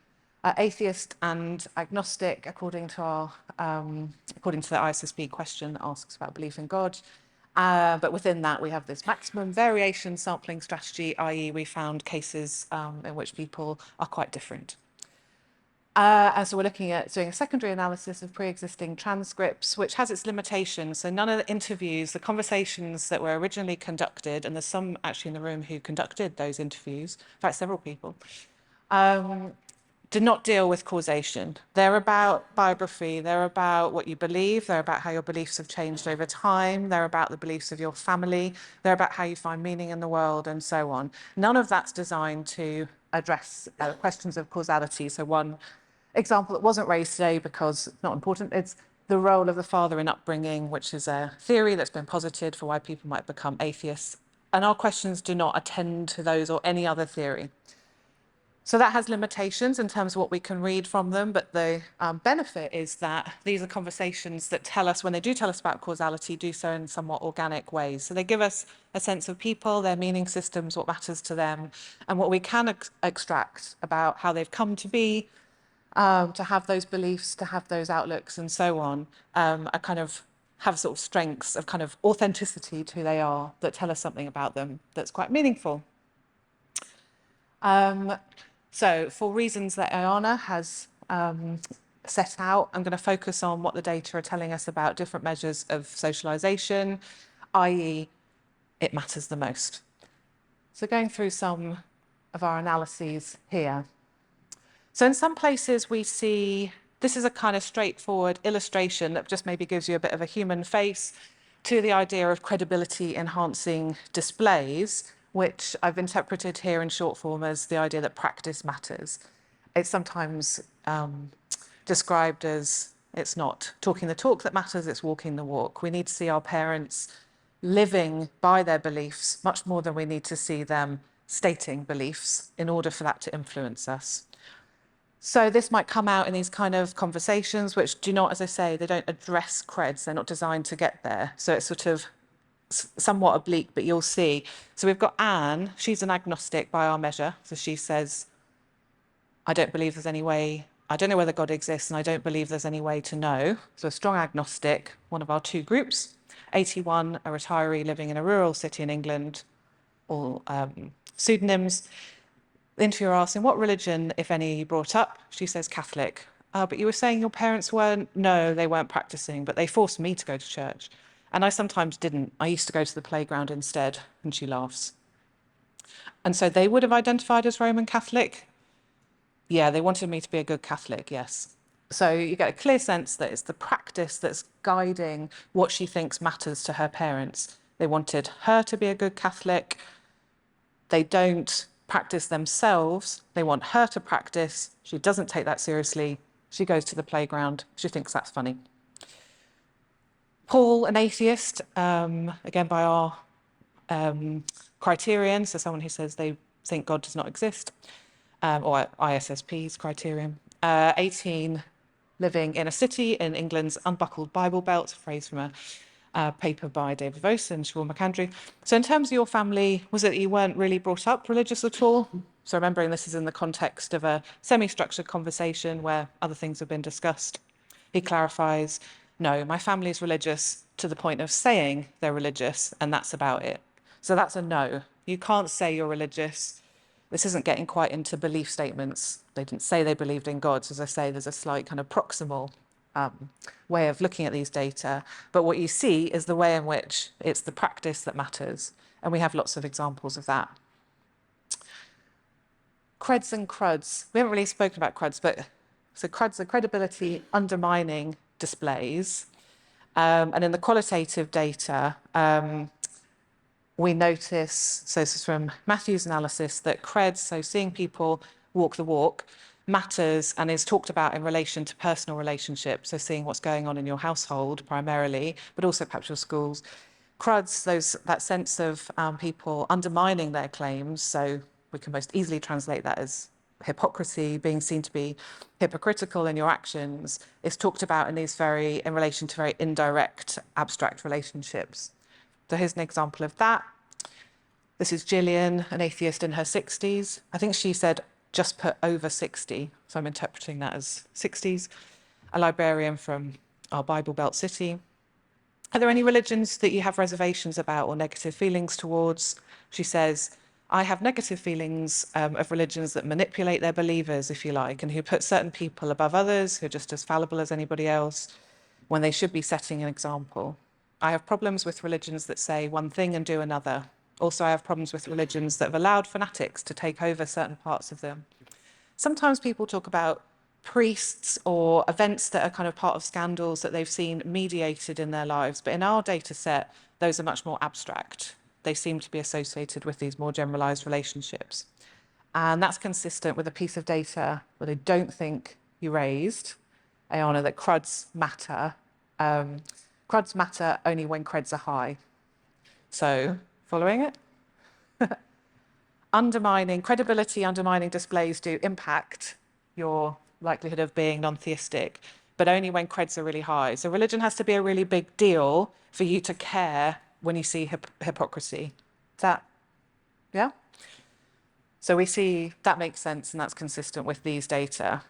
are atheist and agnostic, according to the ISSB question that asks about belief in God. But within that, we have this maximum variation sampling strategy, i.e. we found cases in which people are quite different. And so we're looking at doing a secondary analysis of pre-existing transcripts, which has its limitations. So none of the interviews, the conversations that were originally conducted, and there's some actually in the room who conducted those interviews, in fact, several people, did not deal with causation. They're about biography, they're about what you believe, they're about how your beliefs have changed over time, they're about the beliefs of your family, they're about how you find meaning in the world, and so on. None of that's designed to address questions of causality. So one example that wasn't raised today because it's not important, it's the role of the father in upbringing, which is a theory that's been posited for why people might become atheists. And our questions do not attend to those or any other theory. So that has limitations in terms of what we can read from them, but the benefit is that these are conversations that tell us, when they do tell us about causality, do so in somewhat organic ways. So they give us a sense of people, their meaning systems, what matters to them, and what we can extract about how they've come to be, to have those beliefs, to have those outlooks, and so on, are kind of have sort of strengths of kind of authenticity to who they are that tell us something about them that's quite meaningful. So for reasons that Ayana has set out, I'm going to focus on what the data are telling us about different measures of socialization, i.e. it matters the most. So going through some of our analyses here. So in some places we see, this is a kind of straightforward illustration that just maybe gives you a bit of a human face to the idea of credibility enhancing displays, which I've interpreted here in short form as the idea that practice matters. It's sometimes described as it's not talking the talk that matters, it's walking the walk. We need to see our parents living by their beliefs much more than we need to see them stating beliefs in order for that to influence us. So this might come out in these kind of conversations, which do not, as I say, they don't address creds. They're not designed to get there. So it's sort of somewhat oblique, but you'll see. So we've got Anne. She's an agnostic by our measure. So she says, I don't believe there's any way, I don't know whether God exists, and I don't believe there's any way to know. So a strong agnostic, one of our two groups. 81, a retiree living in a rural city in England, all pseudonyms. The interviewer asks, in what religion, if any, you brought up? She says Catholic. But you were saying your parents weren't? No, they weren't practicing, but they forced me to go to church. And I sometimes didn't. I used to go to the playground instead. And she laughs. And so they would have identified as Roman Catholic? Yeah, they wanted me to be a good Catholic, yes. So you get a clear sense that it's the practice that's guiding what she thinks matters to her parents. They wanted her to be a good Catholic. They don't practice themselves. They want her to practice. She doesn't take that seriously. She goes to the playground. She thinks that's funny. Paul, an atheist, again by our criterion, so someone who says they think God does not exist, or ISSP's criterion. 18, living in a city in England's unbuckled Bible Belt, a phrase from a paper by David Vos and Siobhan McAndrew. So in terms of your family, was it that you weren't really brought up religious at all? So remembering this is in the context of a semi-structured conversation where other things have been discussed. He clarifies, no, my family is religious to the point of saying they're religious, and that's about it. So that's a no. You can't say you're religious. This isn't getting quite into belief statements. They didn't say they believed in God. So as I say, there's a slight kind of proximal way of looking at these data. But what you see is the way in which it's the practice that matters. And we have lots of examples of that. Creds and cruds. We haven't really spoken about cruds, but so cruds are credibility undermining displays. And in the qualitative data, we notice, so this is from Matthew's analysis, that creds, so seeing people walk the walk, matters and is talked about in relation to personal relationships, so seeing what's going on in your household primarily, but also perhaps your schools. Cruds, that sense of people undermining their claims, so we can most easily translate that as hypocrisy, being seen to be hypocritical in your actions, is talked about in relation to very indirect, abstract relationships. So here's an example of that. This is Gillian, an atheist in her 60s. I think she said just put over 60, so I'm interpreting that as 60s. A librarian from our Bible Belt city. Are there any religions that you have reservations about or negative feelings towards? She says, I have negative feelings of religions that manipulate their believers, if you like, and who put certain people above others, who are just as fallible as anybody else, when they should be setting an example. I have problems with religions that say one thing and do another. Also, I have problems with religions that have allowed fanatics to take over certain parts of them. Sometimes people talk about priests or events that are kind of part of scandals that they've seen mediated in their lives. But in our data set, those are much more abstract. They seem to be associated with these more generalized relationships. And that's consistent with a piece of data that I don't think you raised, Ayana, that cruds matter. Cruds matter only when creds are high. So, following it? Credibility undermining displays do impact your likelihood of being non-theistic, but only when creds are really high. So religion has to be a really big deal for you to care when you see hypocrisy. Is that, yeah? So we see that makes sense, and that's consistent with these data.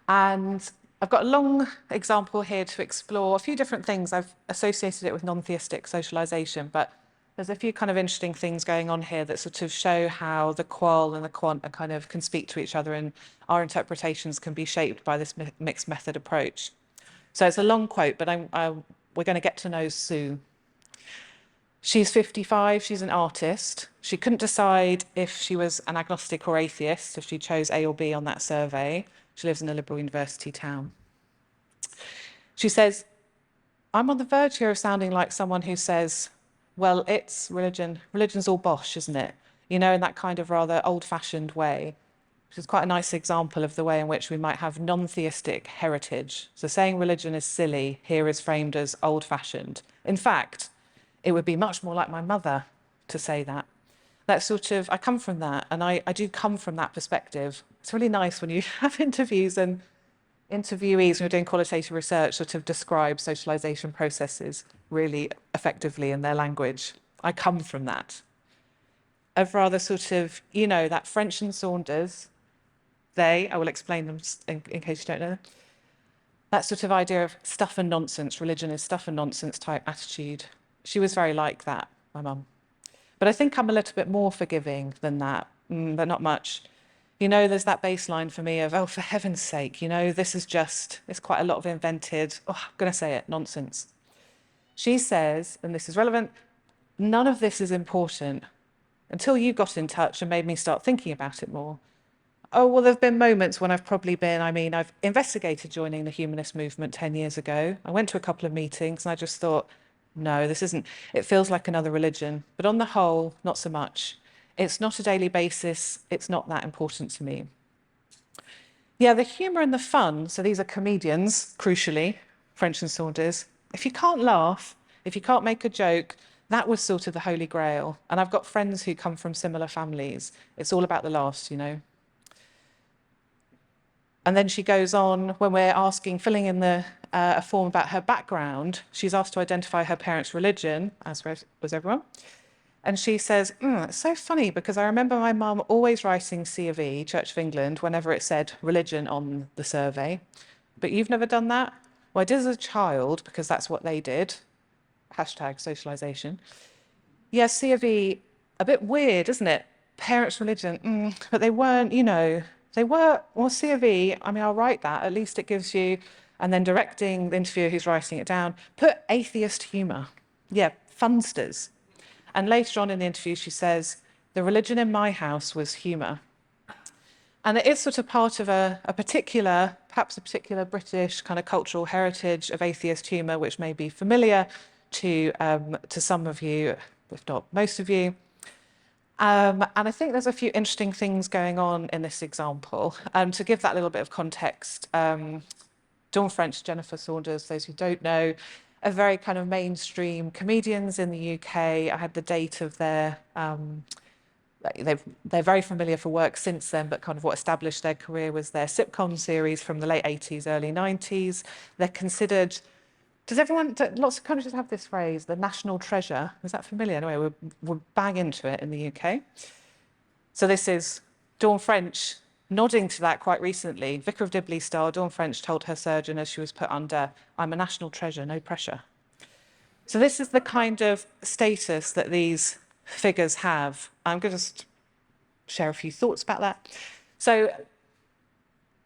And I've got a long example here to explore a few different things. I've associated it with non-theistic socialization, but there's a few kind of interesting things going on here that sort of show how the qual and the quant are kind of can speak to each other, and our interpretations can be shaped by this mixed method approach. So it's a long quote, but we're going to get to know Sue. She's 55, she's an artist. She couldn't decide if she was an agnostic or atheist, if she chose A or B on that survey. She lives in a liberal university town. She says, I'm on the verge here of sounding like someone who says, well, it's religion. Religion's all bosh, isn't it? You know, in that kind of rather old-fashioned way, which is quite a nice example of the way in which we might have non-theistic heritage. So saying religion is silly here is framed as old-fashioned. In fact, it would be much more like my mother to say that. That sort of, I come from that, and I do come from that perspective. It's really nice when you have interviews and interviewees, when you're doing qualitative research, sort of describe socialization processes really effectively in their language. I come from that. Of rather sort of, you know, that French and Saunders, I will explain them in case you don't know. That sort of idea of stuff and nonsense, religion is stuff and nonsense type attitude. She was very like that, my mum. But I think I'm a little bit more forgiving than that, but not much. You know, there's that baseline for me of, oh, for heaven's sake, you know, this is just, it's quite a lot of invented, oh, I'm going to say it, nonsense. She says, and this is relevant, none of this is important until you got in touch and made me start thinking about it more. Oh, well, there have been moments when I've I've investigated joining the humanist movement 10 years ago. I went to a couple of meetings and I just thought, no, this isn't, it feels like another religion. But on the whole, not so much. It's not a daily basis. It's not that important to me. Yeah, the humour and the fun, so these are comedians, crucially, French and Saunders. If you can't laugh, if you can't make a joke, that was sort of the holy grail. And I've got friends who come from similar families. It's all about the laughs, you know. And then she goes on, when we're filling in a form about her background, she's asked to identify her parents' religion, as was everyone. And she says, it's so funny because I remember my mum always writing C of E, Church of England, whenever it said religion on the survey. But you've never done that? Well, I did as a child because that's what they did. Hashtag socialization. Yeah, C of E, a bit weird, isn't it? Parents' religion, but they weren't, you know, they were, well, C of E, I mean, I'll write that, at least it gives you, and then directing the interviewer who's writing it down, put atheist humour. Yeah, funsters. And later on in the interview, she says, the religion in my house was humour. And it is sort of part of perhaps a particular British kind of cultural heritage of atheist humour, which may be familiar to some of you, if not most of you. And I think there's a few interesting things going on in this example. To give that little bit of context, Dawn French, Jennifer Saunders, those who don't know, are very kind of mainstream comedians in the UK. I had the date of their, they're very familiar for work since then, but kind of what established their career was their sitcom series from the late 80s, early 90s. They're considered, lots of countries have this phrase, the national treasure. Is that familiar? Anyway, we're bang into it in the UK. So this is Dawn French, nodding to that quite recently, Vicar of Dibley star Dawn French told her surgeon as she was put under, "I'm a national treasure, no pressure." So this is the kind of status that these figures have. I'm going to just share a few thoughts about that. So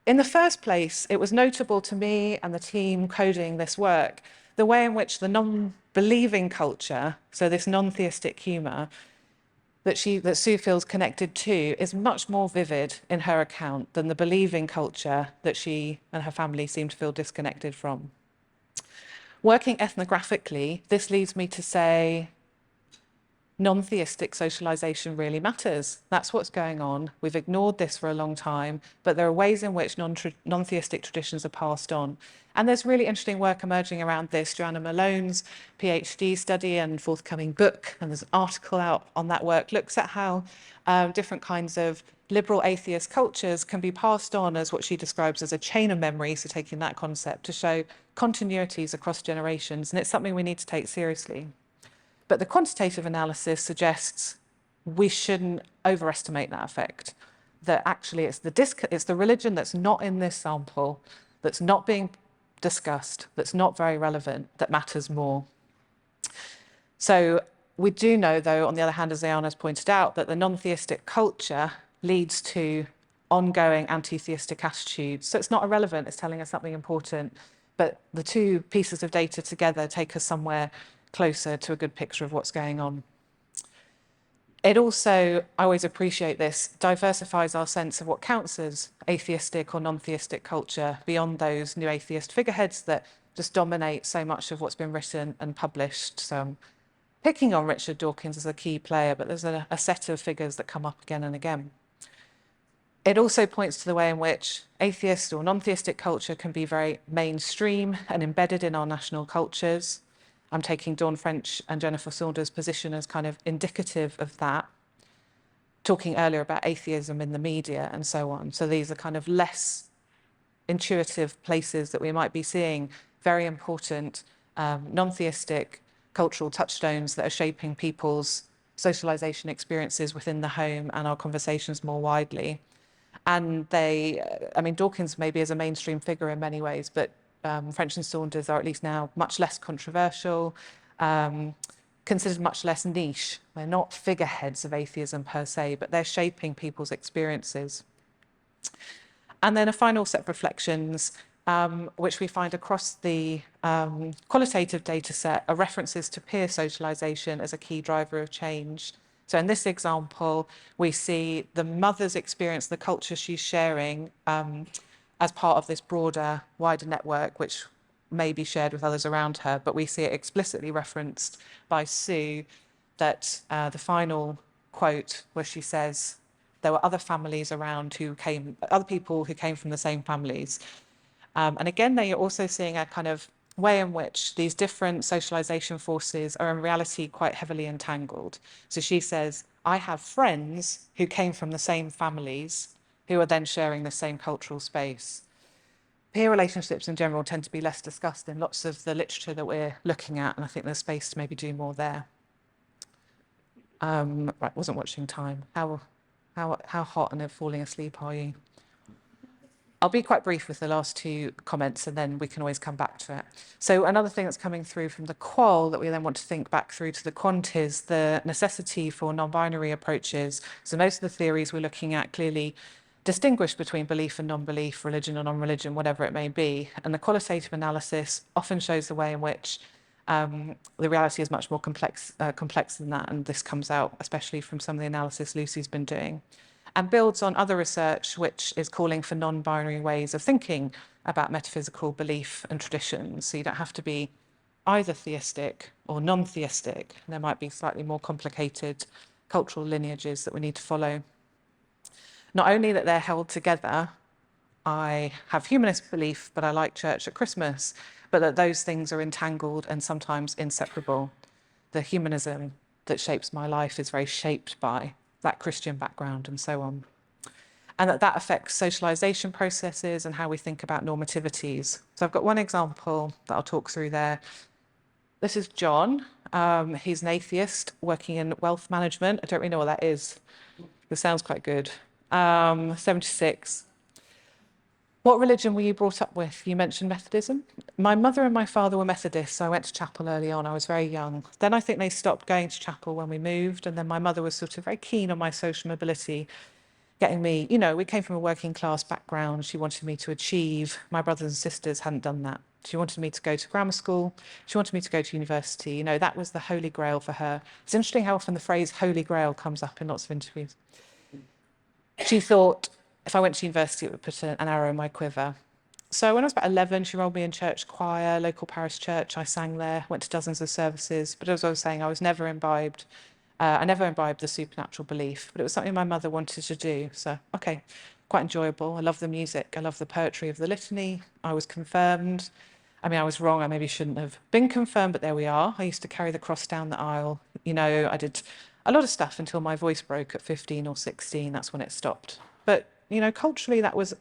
in the first place, it was notable to me and the team coding this work, the way in which the non-believing culture, so this non-theistic humour, that Sue feels connected to is much more vivid in her account than the believing culture that she and her family seem to feel disconnected from. Working ethnographically, this leads me to say non-theistic socialization really matters. That's what's going on. We've ignored this for a long time, but there are ways in which non-theistic traditions are passed on. And there's really interesting work emerging around this. Joanna Malone's PhD study and forthcoming book, and there's an article out on that work, looks at how different kinds of liberal atheist cultures can be passed on as what she describes as a chain of memory, so taking that concept to show continuities across generations, and it's something we need to take seriously. But the quantitative analysis suggests we shouldn't overestimate that effect, that actually it's the religion that's not in this sample, that's not being discussed, that's not very relevant, that matters more. So we do know, though, on the other hand, as Ayana's pointed out, that the non-theistic culture leads to ongoing anti-theistic attitudes. So it's not irrelevant, it's telling us something important, but the two pieces of data together take us somewhere closer to a good picture of what's going on. It also, I always appreciate this, diversifies our sense of what counts as atheistic or non-theistic culture beyond those new atheist figureheads that just dominate so much of what's been written and published. So I'm picking on Richard Dawkins as a key player, but there's a set of figures that come up again and again. It also points to the way in which atheist or non-theistic culture can be very mainstream and embedded in our national cultures. I'm taking Dawn French and Jennifer Saunders' position as kind of indicative of that, talking earlier about atheism in the media and so on. So these are kind of less intuitive places that we might be seeing very important non-theistic cultural touchstones that are shaping people's socialization experiences within the home and our conversations more widely. And Dawkins maybe is a mainstream figure in many ways, but French and Saunders are at least now much less controversial, considered much less niche. They're not figureheads of atheism per se, but they're shaping people's experiences. And then a final set of reflections, which we find across the qualitative data set, are references to peer socialization as a key driver of change. So in this example, we see the mother's experience, the culture she's sharing, as part of this broader, wider network, which may be shared with others around her, but we see it explicitly referenced by Sue, that the final quote where she says, there were other families around other people who came from the same families. And again, they are also seeing a kind of way in which these different socialization forces are in reality quite heavily entangled. So she says, I have friends who came from the same families who are then sharing the same cultural space. Peer relationships in general tend to be less discussed in lots of the literature that we're looking at, and I think there's space to maybe do more there. Right, wasn't watching time. How hot and falling asleep are you? I'll be quite brief with the last two comments, and then we can always come back to it. So another thing that's coming through from the qual that we then want to think back through to the quant is the necessity for non-binary approaches. So most of the theories we're looking at clearly distinguish between belief and non-belief, religion or non-religion, whatever it may be. And the qualitative analysis often shows the way in which the reality is much more complex than that. And this comes out especially from some of the analysis Lucy's been doing, and builds on other research which is calling for non-binary ways of thinking about metaphysical belief and traditions. So you don't have to be either theistic or non-theistic. There might be slightly more complicated cultural lineages that we need to follow. Not only that they're held together, I have humanist belief, but I like church at Christmas, but that those things are entangled and sometimes inseparable. The humanism that shapes my life is very shaped by that Christian background and so on. And that affects socialization processes and how we think about normativities. So I've got one example that I'll talk through there. This is John. He's an atheist working in wealth management. I don't really know what that is. It sounds quite good. 76. What religion were you brought up with? You mentioned Methodism. My mother and my father were Methodists, so I went to chapel early on. I was very young. Then I think they stopped going to chapel when we moved, and then my mother was sort of very keen on my social mobility, getting me, we came from a working class background. She wanted me to achieve. My brothers and sisters hadn't done that. She wanted me to go to grammar school. She wanted me to go to university. That was the holy grail for her. It's interesting how often the phrase holy grail comes up in lots of interviews. She thought if I went to university, it would put an arrow in my quiver. So when I was about 11, she enrolled me in church choir, local parish church. I sang there, went to dozens of services. But as I was saying, I was never imbibed. I never imbibed the supernatural belief, but it was something my mother wanted to do. So, okay, quite enjoyable. I love the music. I love the poetry of the litany. I was confirmed. I mean, I was wrong. I maybe shouldn't have been confirmed, but there we are. I used to carry the cross down the aisle. I did a lot of stuff until my voice broke at 15 or 16. That's when it stopped. But, culturally, that was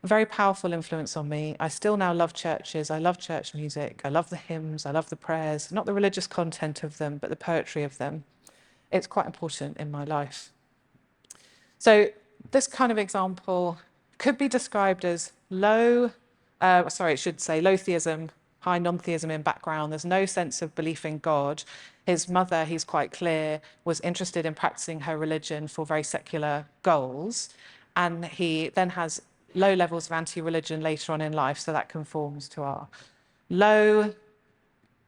a very powerful influence on me. I still now love churches. I love church music. I love the hymns. I love the prayers, not the religious content of them, but the poetry of them. It's quite important in my life. So this kind of example could be described as low theism, high non-theism in background. There's no sense of belief in God. His mother, he's quite clear, was interested in practicing her religion for very secular goals. And he then has low levels of anti-religion later on in life, so that conforms to our low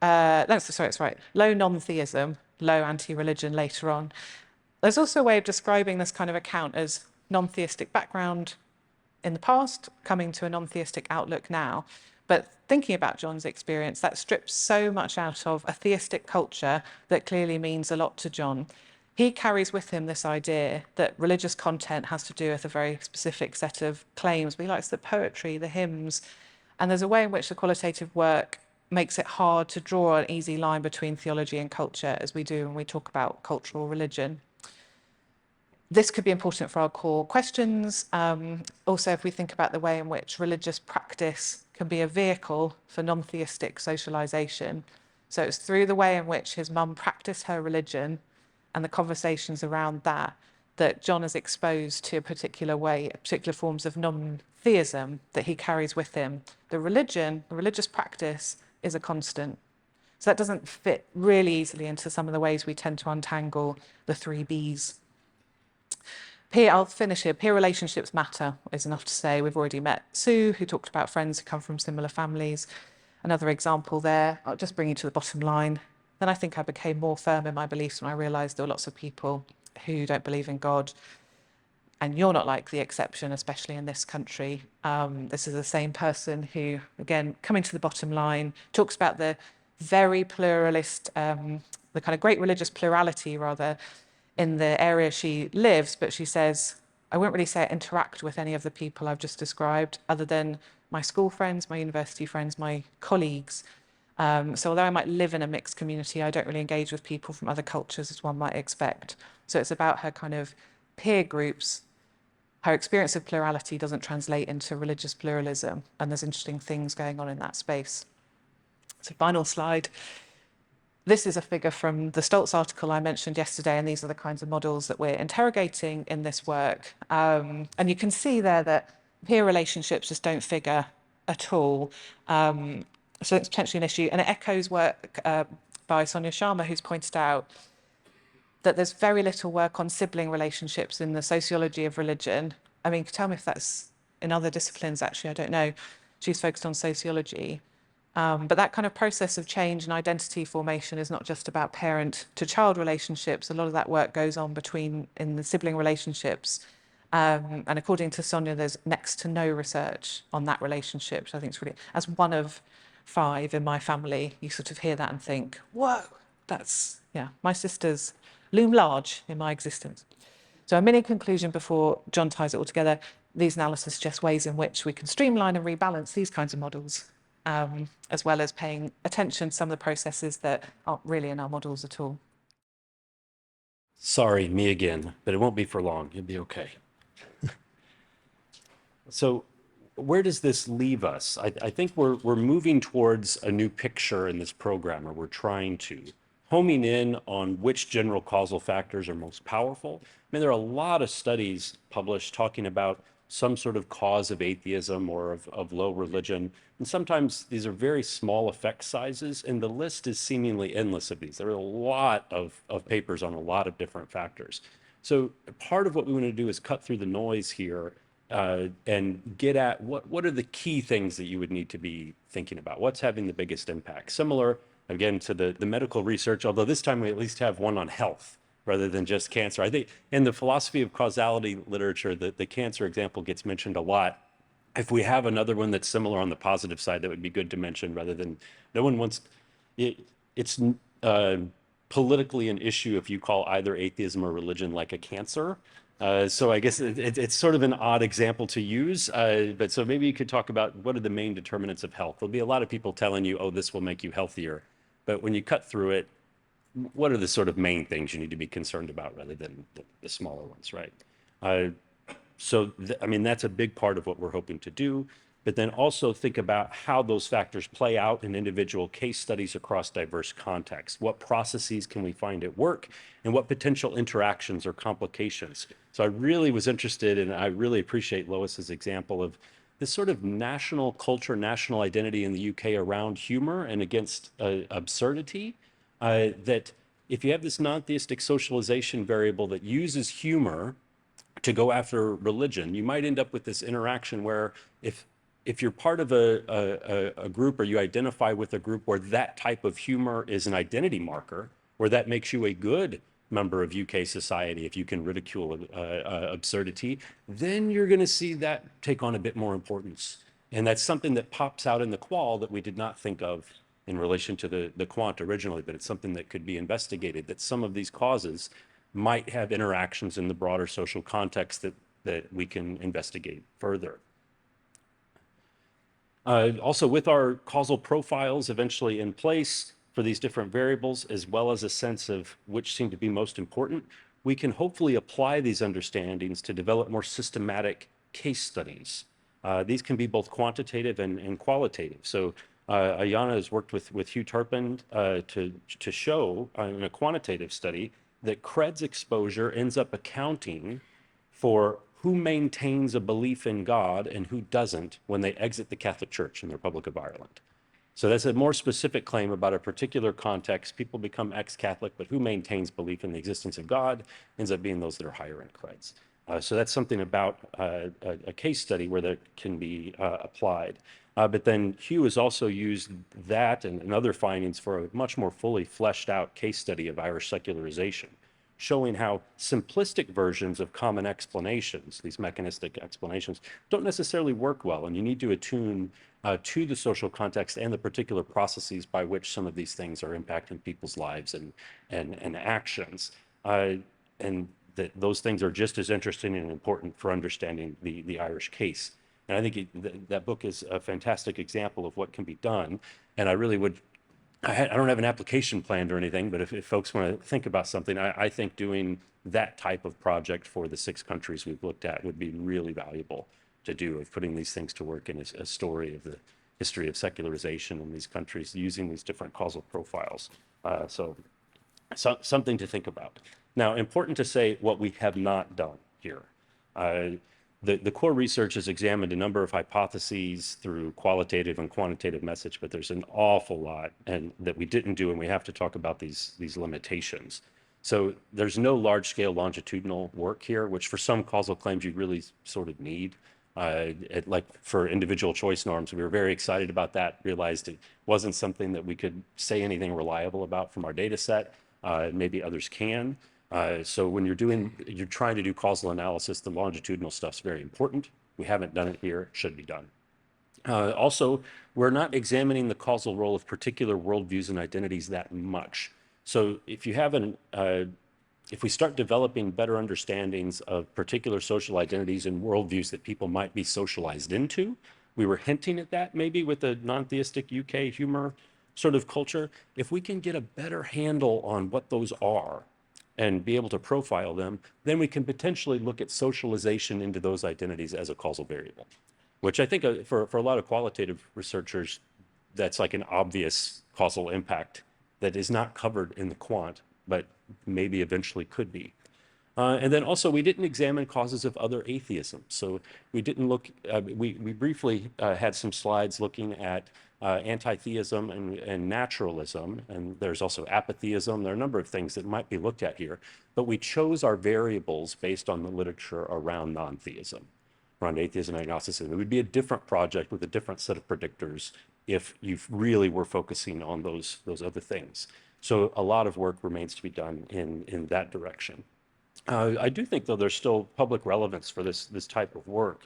non-theism, low anti-religion later on. There's also a way of describing this kind of account as non-theistic background in the past, coming to a non-theistic outlook now. But thinking about John's experience, that strips so much out of a theistic culture that clearly means a lot to John. He carries with him this idea that religious content has to do with a very specific set of claims. But he likes the poetry, the hymns, and there's a way in which the qualitative work makes it hard to draw an easy line between theology and culture, as we do when we talk about cultural religion. This could be important for our core questions. Also, if we think about the way in which religious practice can be a vehicle for non-theistic socialization. So it's through the way in which his mum practiced her religion and the conversations around that John is exposed to a particular forms of non-theism that he carries with him. The religious practice is a constant. So that doesn't fit really easily into some of the ways we tend to untangle the 3 Bs. I'll finish here. Peer relationships matter is enough to say. We've already met Sue, who talked about friends who come from similar families. Another example there. I'll just bring you to the bottom line. Then I think I became more firm in my beliefs when I realised there were lots of people who don't believe in God. And you're not like the exception, especially in this country. This is the same person who, again, coming to the bottom line, talks about the very pluralist, the kind of great religious plurality, rather, in the area she lives. But she says, I wouldn't really say I interact with any of the people I've just described, other than my school friends, my university friends, my colleagues. So although I might live in a mixed community, I don't really engage with people from other cultures as one might expect. So it's about her kind of peer groups. Her experience of plurality doesn't translate into religious pluralism, and there's interesting things going on in that space. So final slide. This is a figure from the Stoltz article I mentioned yesterday, and these are the kinds of models that we're interrogating in this work. And you can see there that peer relationships just don't figure at all. So it's potentially an issue, and it echoes work by Sonia Sharma, who's pointed out that there's very little work on sibling relationships in the sociology of religion. I mean, tell me if that's in other disciplines, actually, I don't know. She's focused on sociology. But that kind of process of change and identity formation is not just about parent to child relationships. A lot of that work goes on in the sibling relationships. And according to Sonia, there's next to no research on that relationship, which I think is really, as one of 5 in my family, you sort of hear that and think, whoa, my sisters loom large in my existence. So a mini conclusion before John ties it all together. These analyses suggest ways in which we can streamline and rebalance these kinds of models, as well as paying attention to some of the processes that aren't really in our models at all. Sorry, me again, but it won't be for long. You'll be okay. So where does this leave us? I think we're moving towards a new picture in this program, or we're trying to. homing in on which general causal factors are most powerful. I mean, there are a lot of studies published talking about some sort of cause of atheism or of low religion. And sometimes these are very small effect sizes, and the list is seemingly endless of these. There are a lot of papers on a lot of different factors. So part of what we want to do is cut through the noise here and get at what are the key things that you would need to be thinking about? What's having the biggest impact? Similar, again, to the medical research, although this time we at least have one on health rather than just cancer. I think in the philosophy of causality literature, the cancer example gets mentioned a lot. If we have another one that's similar on the positive side, that would be good to mention rather than, no one wants, it's politically an issue if you call either atheism or religion like a cancer. So I guess it's sort of an odd example to use, but so maybe you could talk about what are the main determinants of health. There'll be a lot of people telling you, oh, this will make you healthier. But when you cut through it, what are the sort of main things you need to be concerned about rather than the smaller ones, right? I mean, that's a big part of what we're hoping to do, but then also think about how those factors play out in individual case studies across diverse contexts. What processes can we find at work, and what potential interactions or complications? So I really was interested, and I really appreciate Lois's example of this sort of national culture, national identity in the UK around humor and against absurdity, that if you have this non-theistic socialization variable that uses humor to go after religion, you might end up with this interaction where if you're part of a group or you identify with a group where that type of humor is an identity marker, where that makes you a good member of UK society, if you can ridicule absurdity, then you're going to see that take on a bit more importance. And that's something that pops out in the qual that we did not think of in relation to the quant originally, but it's something that could be investigated, that some of these causes might have interactions in the broader social context that we can investigate further. Also, with our causal profiles eventually in place for these different variables, as well as a sense of which seem to be most important, we can hopefully apply these understandings to develop more systematic case studies. These can be both quantitative and qualitative. So Ayana has worked with Hugh Turpin to show in a quantitative study that creds exposure ends up accounting for who maintains a belief in God and who doesn't when they exit the Catholic Church in the Republic of Ireland. So that's a more specific claim about a particular context. People become ex-Catholic, but who maintains belief in the existence of God ends up being those that are higher in creds. So that's something about a case study where that can be applied. But then Hugh has also used that and other findings for a much more fully fleshed out case study of Irish secularization, showing how simplistic versions of common explanations, these mechanistic explanations, don't necessarily work well. And you need to attune to the social context and the particular processes by which some of these things are impacting people's lives and actions. And that those things are just as interesting and important for understanding the Irish case. And I think that book is a fantastic example of what can be done. And I really would, I don't have an application planned or anything, but if folks want to think about something, I think doing that type of project for the 6 countries we've looked at would be really valuable to do, of putting these things to work in a story of the history of secularization in these countries using these different causal profiles. So something to think about. Now, important to say what we have not done here. The core research has examined a number of hypotheses through qualitative and quantitative methods, but there's an awful lot that we didn't do, and we have to talk about these limitations. So there's no large-scale longitudinal work here, which for some causal claims you really sort of need. Like for individual choice norms, we were very excited about that, realized it wasn't something that we could say anything reliable about from our data set. Maybe others can. So when you're trying to do causal analysis, the longitudinal stuff's very important. We haven't done it here, it should be done. Also, we're not examining the causal role of particular worldviews and identities that much. So if you have if we start developing better understandings of particular social identities and worldviews that people might be socialized into, we were hinting at that maybe with the non-theistic UK humor sort of culture. If we can get a better handle on what those are and be able to profile them, then we can potentially look at socialization into those identities as a causal variable, which I think for a lot of qualitative researchers, that's like an obvious causal impact that is not covered in the quant, but maybe eventually could be. And then also, we didn't examine causes of other atheism. So we didn't look, we briefly had some slides looking at anti-theism and naturalism, and there's also apatheism. There are a number of things that might be looked at here, but we chose our variables based on the literature around non-theism, around atheism and agnosticism. It would be a different project with a different set of predictors if you really were focusing on those other things. So a lot of work remains to be done in that direction. I do think, though, there's still public relevance for this type of work,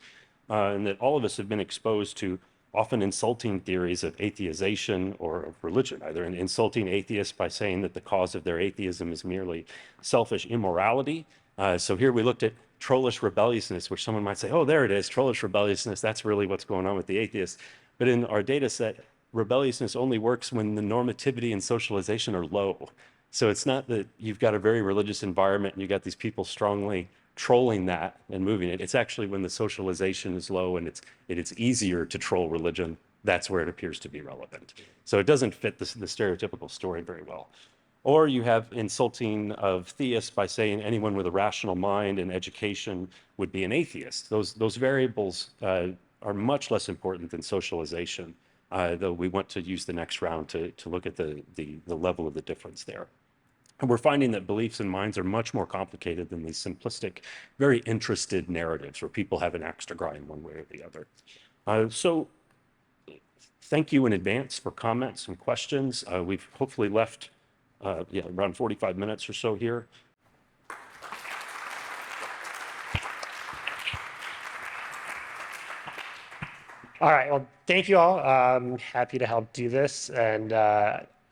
and that all of us have been exposed to often insulting theories of atheization or of religion, either insulting atheists by saying that the cause of their atheism is merely selfish immorality. So here we looked at trollish rebelliousness, which someone might say, oh, there it is, trollish rebelliousness, that's really what's going on with the atheists. But in our data set, rebelliousness only works when the normativity and socialization are low. So it's not that you've got a very religious environment and you've got these people strongly trolling that and moving it. It's actually when the socialization is low and it's easier to troll religion, that's where it appears to be relevant. So it doesn't fit the stereotypical story very well. Or you have insulting of theists by saying anyone with a rational mind and education would be an atheist. Those variables are much less important than socialization, though we want to use the next round to look at the level of the difference there. And we're finding that beliefs and minds are much more complicated than these simplistic, very interested narratives where people have an axe to grind one way or the other. So thank you in advance for comments and questions. We've hopefully left around 45 minutes or so here. All right, well, thank you all. I'm happy to help do this. And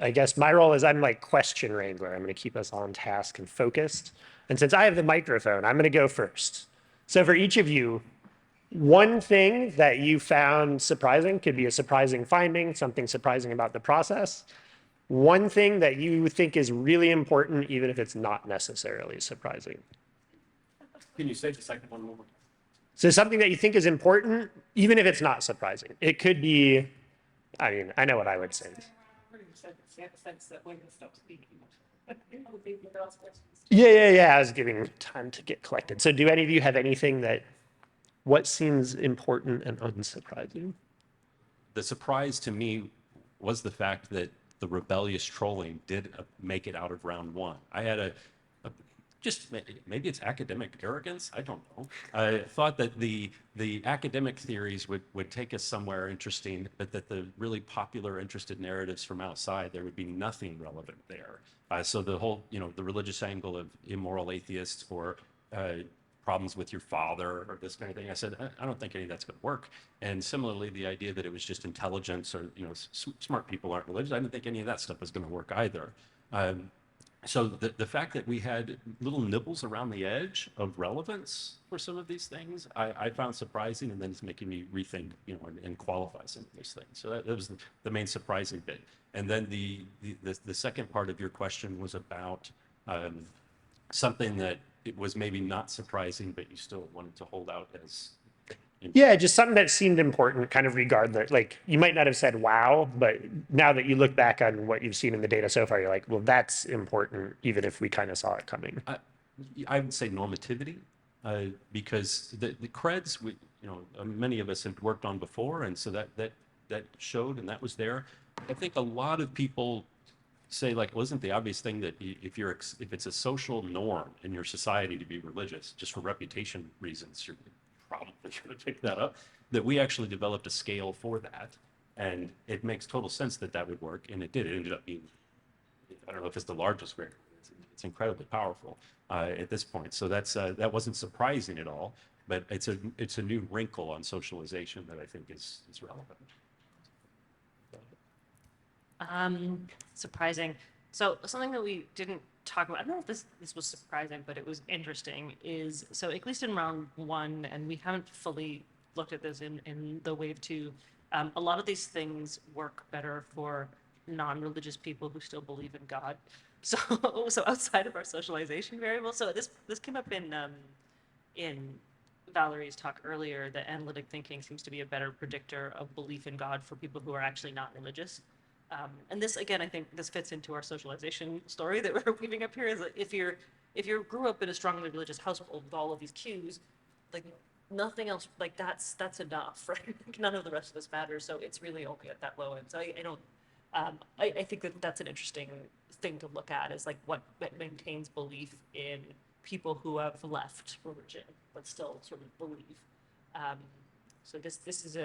I guess my role is I'm like question wrangler. I'm going to keep us on task and focused. And since I have the microphone, I'm going to go first. So for each of you, one thing that you found surprising could be a surprising finding, something surprising about the process. One thing that you think is really important, even if it's not necessarily surprising. Can you say the second one more? So something that you think is important, even if it's not surprising. It could be, I mean, I know what I would say. Yeah. I was giving time to get collected. So do any of you have anything what seems important and unsurprising? The surprise to me was the fact that the rebellious trolling did make it out of round one. I had just maybe it's academic arrogance. I don't know. I thought that the academic theories would take us somewhere interesting, but that the really popular, interested narratives from outside, there would be nothing relevant there. So the whole, the religious angle of immoral atheists or problems with your father or this kind of thing, I said, I don't think any of that's going to work. And similarly, the idea that it was just intelligence or smart people aren't religious, I didn't think any of that stuff was going to work either. So the fact that we had little nibbles around the edge of relevance for some of these things, I found surprising, and then it's making me rethink, and qualify some of these things. So that was the main surprising bit. And then the second part of your question was about something that it was maybe not surprising, but you still wanted to hold out as. Yeah, just something that seemed important, kind of regardless. Like you might not have said wow, but now that you look back on what you've seen in the data so far, you're like, well, that's important, even if we kind of saw it coming. I would say normativity, because the creds, many of us had worked on before, and so that showed, and that was there. I think a lot of people say, like, wasn't the obvious thing that if it's a social norm in your society to be religious, just for reputation reasons, you're probably going to pick that up, that we actually developed a scale for that. And it makes total sense that would work. And it did. It ended up being, I don't know if it's the largest grade. It's incredibly powerful at this point. So that wasn't surprising at all, but it's a new wrinkle on socialization that I think is relevant. Surprising. So something that we didn't talk about, I don't know if this was surprising, but it was interesting, is so at least in round one, and we haven't fully looked at this in the wave two, a lot of these things work better for non-religious people who still believe in God. So outside of our socialization variable. So this came up in Valerie's talk earlier, that analytic thinking seems to be a better predictor of belief in God for people who are actually not religious. And this, again, I think this fits into our socialization story that we're weaving up here, is that if you grew up in a strongly religious household with all of these cues, like nothing else, like that's enough, right? None of the rest of this matters. So it's really only at that low end. So I don't, I think that that's an interesting thing to look at, is like what maintains belief in people who have left religion but still sort of believe. So this is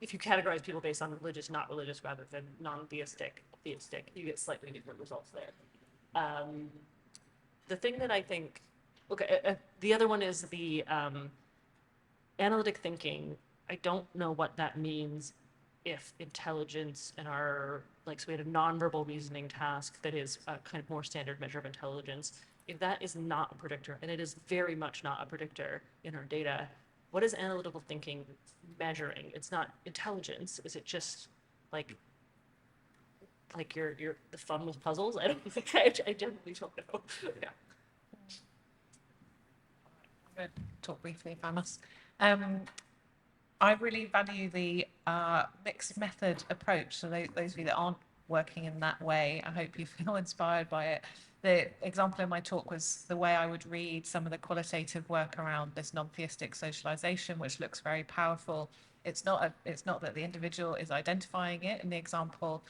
if you categorize people based on religious, not religious, rather than non-theistic, theistic, you get slightly different results there. The thing that I think, okay, the other one is the analytic thinking. I don't know what that means if intelligence and our, like, so we had a nonverbal reasoning task that is a kind of more standard measure of intelligence. If that is not a predictor, and it is very much not a predictor in our data, what is analytical thinking measuring? It's not intelligence. Is it just like your the fun with puzzles? I don't think I genuinely don't know. Yeah. I'm going to talk briefly if I must. I really value the mixed method approach. So those of you that aren't working in that way, I hope you feel inspired by it. The example in my talk was the way I would read some of the qualitative work around this non-theistic socialization, which looks very powerful. It's not that the individual is identifying it. In the example,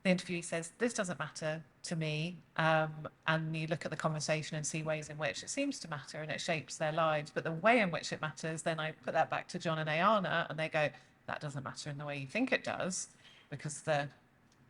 the interviewee says, this doesn't matter to me. And you look at the conversation and see ways in which it seems to matter and it shapes their lives. But the way in which it matters, then I put that back to John and Ayana, and they go, that doesn't matter in the way you think it does, because they're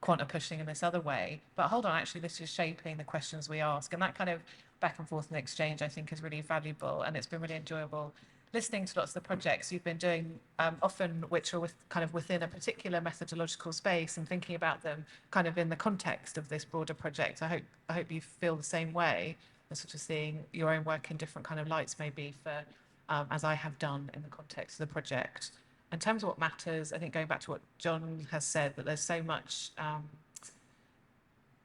quanta pushing in this other way. But hold on, actually, this is shaping the questions we ask. And that kind of back and forth and exchange, I think, is really valuable. And it's been really enjoyable listening to lots of the projects you've been doing, often which are kind of within a particular methodological space, and thinking about them kind of in the context of this broader project. I hope you feel the same way, and sort of seeing your own work in different kind of lights, maybe, for as I have done in the context of the project. In terms of what matters, I think going back to what John has said, that there's so much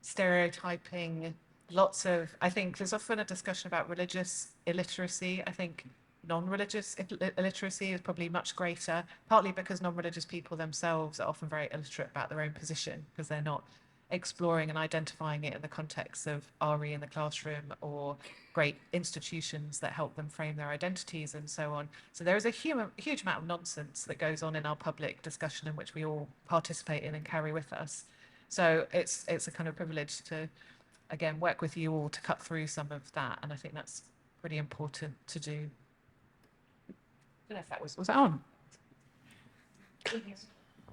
stereotyping, I think there's often a discussion about religious illiteracy. I think non-religious illiteracy is probably much greater, partly because non-religious people themselves are often very illiterate about their own position, because they're not exploring and identifying it in the context of RE in the classroom or great institutions that help them frame their identities and so on. So there is a huge amount of nonsense that goes on in our public discussion, in which we all participate in and carry with us. So it's a kind of privilege to, again, work with you all to cut through some of that, and I think that's pretty important to do. I don't know if that was that on?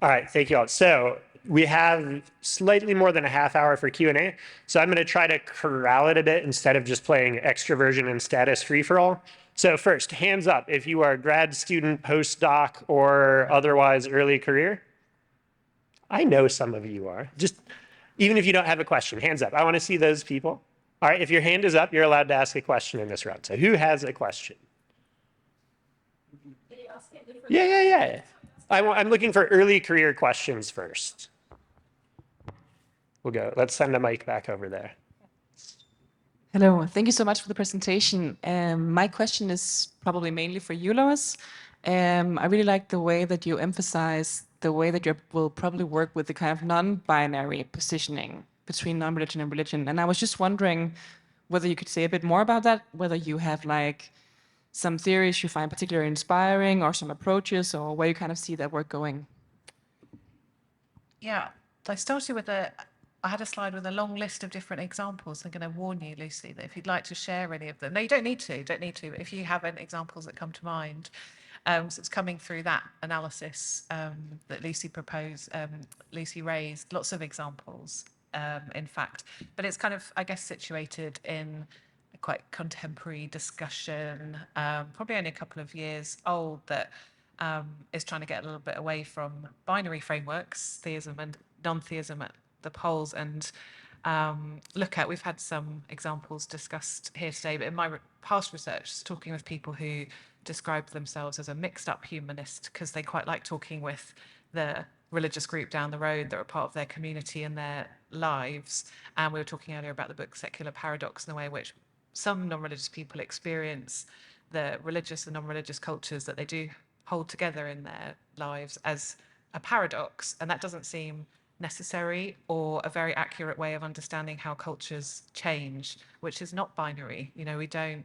All right, thank you all. So we have slightly more than a half hour for Q&A. So I'm going to try to corral it a bit instead of just playing extroversion and status free-for-all. So first, hands up if you are a grad student, postdoc, or otherwise early career. I know some of you are. Just even if you don't have a question, hands up. I want to see those people. All right, if your hand is up, you're allowed to ask a question in this round. So who has a question? Yeah. I'm looking for early career questions first. We'll go. Let's send a mic back over there. Hello, thank you so much for the presentation. My question is probably mainly for you, Lois. I really like the way that you emphasize the way that you will probably work with the kind of non-binary positioning between non-religion and religion. And I was just wondering whether you could say a bit more about that, whether you have like some theories you find particularly inspiring, or some approaches, or where you kind of see that work going. Yeah, I started with I had a slide with a long list of different examples. I'm going to warn you, Lucy, that if you'd like to share any of them, no, you don't need to, but if you have any examples that come to mind. So it's coming through that analysis that Lucy proposed, Lucy raised, lots of examples, in fact, but it's kind of, I guess, situated in a quite contemporary discussion, probably only a couple of years old, that is trying to get a little bit away from binary frameworks, theism and non-theism at the poles, and we've had some examples discussed here today, but in my past research, talking with people who describe themselves as a mixed up humanist, because they quite like talking with the religious group down the road that are part of their community and their lives. And we were talking earlier about the book Secular Paradox, and the way in which some non-religious people experience the religious and non-religious cultures that they do hold together in their lives as a paradox. And that doesn't seem necessary or a very accurate way of understanding how cultures change, which is not binary. You know, we don't.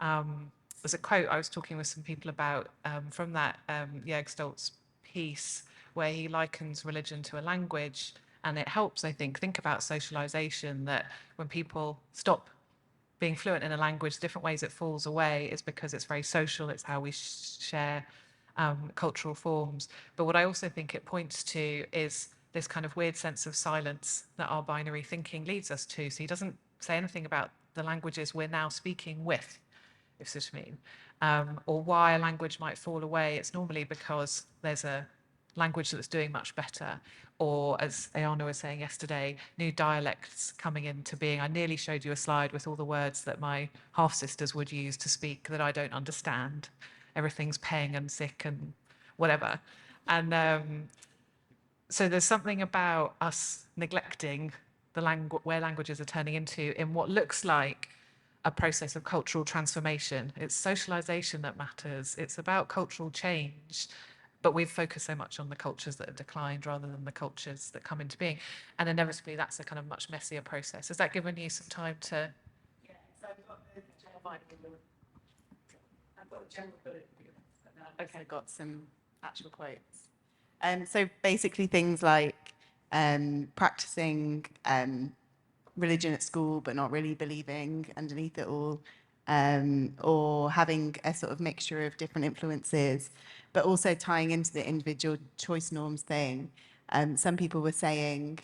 There's a quote I was talking with some people about from that Jörg Stoltz piece where he likens religion to a language, and it helps, I think about socialization, that when people stop being fluent in a language, different ways it falls away is because it's very social. It's how we share cultural forms. But what I also think it points to is this kind of weird sense of silence that our binary thinking leads us to. So he doesn't say anything about the languages we're now speaking with, if you see what I mean, or why a language might fall away. It's normally because there's a language that's doing much better, or as Ayana was saying yesterday, new dialects coming into being. I nearly showed you a slide with all the words that my half-sisters would use to speak that I don't understand. Everything's peng and sick and whatever. And so there's something about us neglecting the where languages are turning into in what looks like a process of cultural transformation. It's socialization that matters. It's about cultural change, but we've focused so much on the cultures that have declined rather than the cultures that come into being. And inevitably, that's a kind of much messier process. Has that given you some time to? Yeah, so I've got the general Okay. I got some actual quotes. So basically things like practicing religion at school but not really believing underneath it all, or having a sort of mixture of different influences, but also tying into the individual choice norms thing. Some people were saying,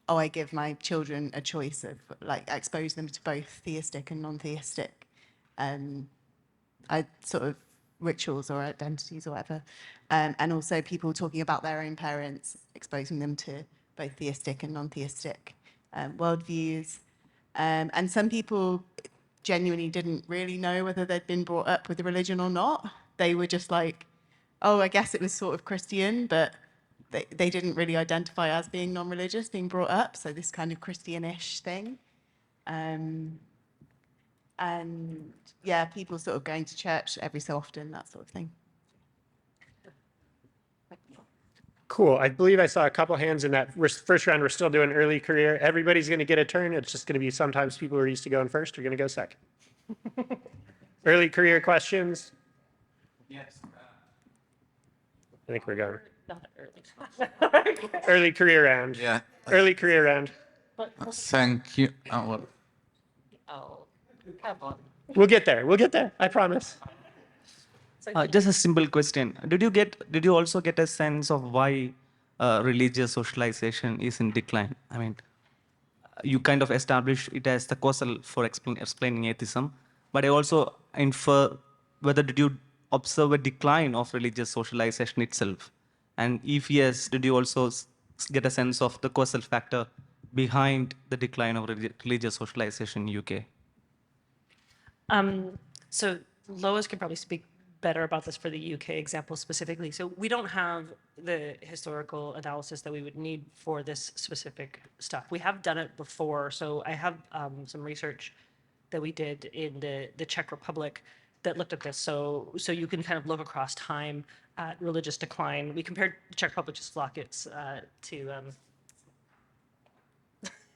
oh, I give my children a choice of, like, I expose them to both theistic and non-theistic sort of rituals or identities or whatever. And also people talking about their own parents, exposing them to both theistic and non-theistic worldviews. And some people genuinely didn't really know whether they'd been brought up with a religion or not. They were just like, oh, I guess it was sort of Christian, but they didn't really identify as being non-religious, being brought up. So this kind of Christianish thing. And yeah, people sort of going to church every so often, that sort of thing. Cool. I believe I saw a couple hands in that first round. We're still doing early career. Everybody's going to get a turn. It's just going to be sometimes people who are used to going first are going to go second. Early career questions. Yes. I think we're going. Not early. Early career round. Yeah. Early career round. Thank you. Oh, come on. We'll get there. We'll get there. I promise. Just a simple question. Did you also get a sense of why religious socialization is in decline? I mean, you kind of established it as the causal for explaining atheism, but I also infer whether did you observe a decline of religious socialization itself? And if yes, did you also get a sense of the causal factor behind the decline of religious socialization in UK? So Lois could probably speak better about this for the UK example specifically. So we don't have the historical analysis that we would need for this specific stuff. We have done it before. So I have some research that we did in the Czech Republic that looked at this. So you can kind of look across time at religious decline. We compared the Czech Republic to Slovakia to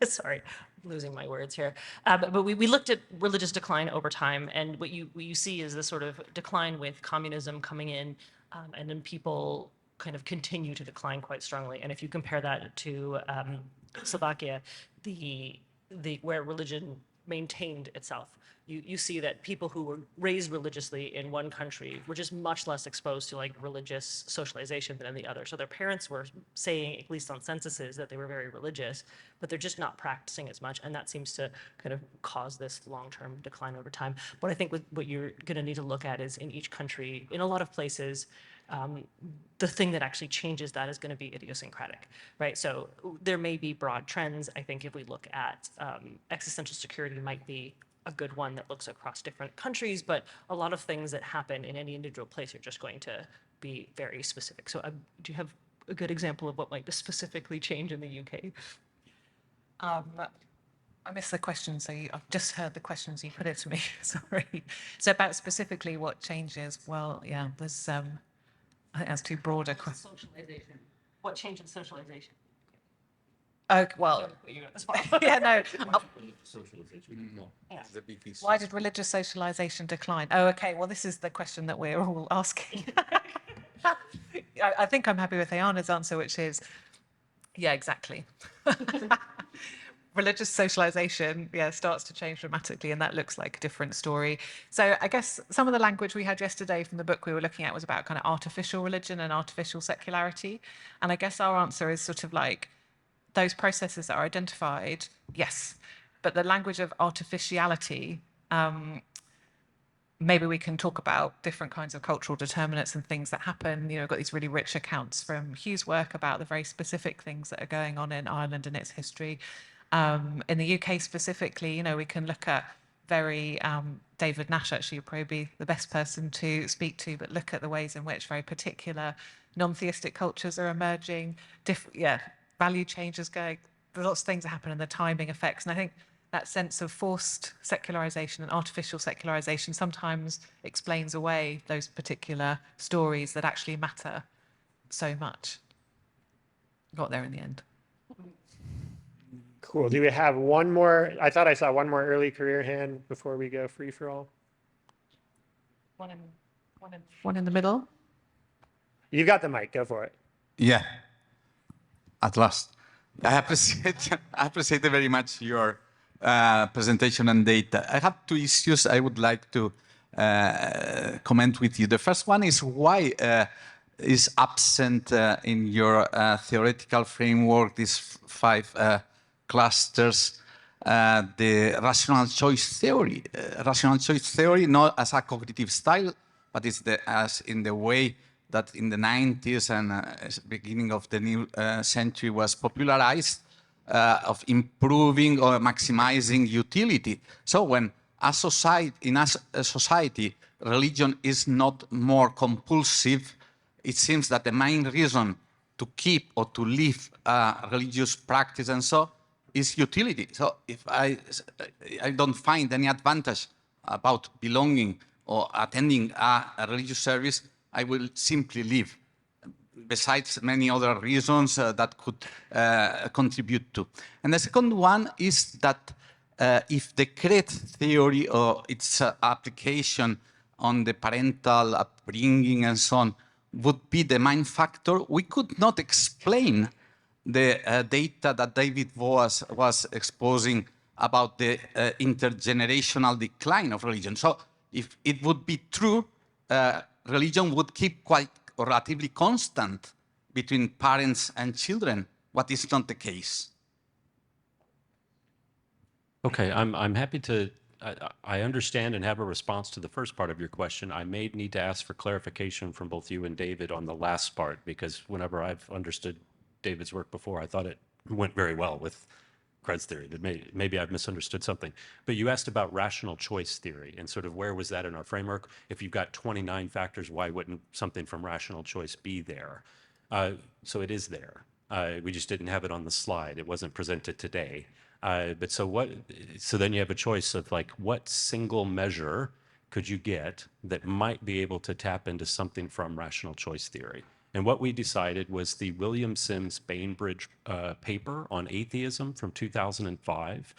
sorry, I'm losing my words here. But we looked at religious decline over time, and what you see is this sort of decline with communism coming in, and then people kind of continue to decline quite strongly. And if you compare that to Slovakia, where religion maintained itself, you see that people who were raised religiously in one country were just much less exposed to like religious socialization than in the other. So their parents were saying, at least on censuses, that they were very religious, but they're just not practicing as much. And that seems to kind of cause this long-term decline over time. What I think what you're going to need to look at is in each country, in a lot of places, the thing that actually changes that is going to be idiosyncratic, right? So there may be broad trends. I think if we look at existential security might be a good one that looks across different countries, but a lot of things that happen in any individual place are just going to be very specific. So do you have a good example of what might specifically change in the UK? I missed the question, so I've just heard the questions you put it to me. Sorry. So about specifically what changes? Well, yeah, there's I think that's too broad a question. Socialization. What change in socialization? Well, yeah, no. The big issue. Why did religious socialization decline? Oh, okay. Well, this is the question that we're all asking. I think I'm happy with Ayana's answer, which is, yeah, exactly. Religious socialization, yeah, starts to change dramatically, and that looks like a different story. So I guess some of the language we had yesterday from the book we were looking at was about kind of artificial religion and artificial secularity. And I guess our answer is sort of like those processes that are identified, yes, but the language of artificiality, maybe we can talk about different kinds of cultural determinants and things that happen. You know, we've got these really rich accounts from Hugh's work about the very specific things that are going on in Ireland and its history. In the UK specifically, you know, we can look at very, David Nash actually would probably be the best person to speak to, but look at the ways in which very particular non-theistic cultures are emerging, value changes going, there's lots of things that happen and the timing effects. And I think that sense of forced secularization and artificial secularization sometimes explains away those particular stories that actually matter so much. Got there in the end. Cool. Do we have one more? I thought I saw one more early career hand before we go free for all. One in the middle. You got the mic. Go for it. Yeah, at last. I appreciate very much your presentation and data. I have two issues I would like to comment with you. The first one is why is absent in your theoretical framework these five clusters, the rational choice theory. Rational choice theory not as a cognitive style, but it's as in the way that in the 90s and beginning of the new century was popularized of improving or maximizing utility. So when a society, religion is not more compulsive, it seems that the main reason to keep or to live religious practice and so is utility. So if I don't find any advantage about belonging or attending a religious service, I will simply leave, besides many other reasons that could contribute to. And the second one is that if the Crete theory or its application on the parental upbringing and so on would be the main factor, we could not explain the data that David was exposing about the intergenerational decline of religion. So if it would be true, religion would keep quite relatively constant between parents and children, what is not the case. Okay, I'm happy to, I understand and have a response to the first part of your question. I may need to ask for clarification from both you and David on the last part, because whenever I've understood David's work before, I thought it went very well with Cred's theory. That maybe I've misunderstood something. But you asked about rational choice theory and sort of where was that in our framework? If you've got 29 factors, why wouldn't something from rational choice be there? So it is there. We just didn't have it on the slide. It wasn't presented today. But so then you have a choice of like, what single measure could you get that might be able to tap into something from rational choice theory? And what we decided was the William Sims Bainbridge paper on atheism from 2005.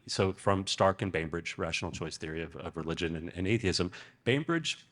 So from Stark and Bainbridge, rational choice theory of religion and atheism, Bainbridge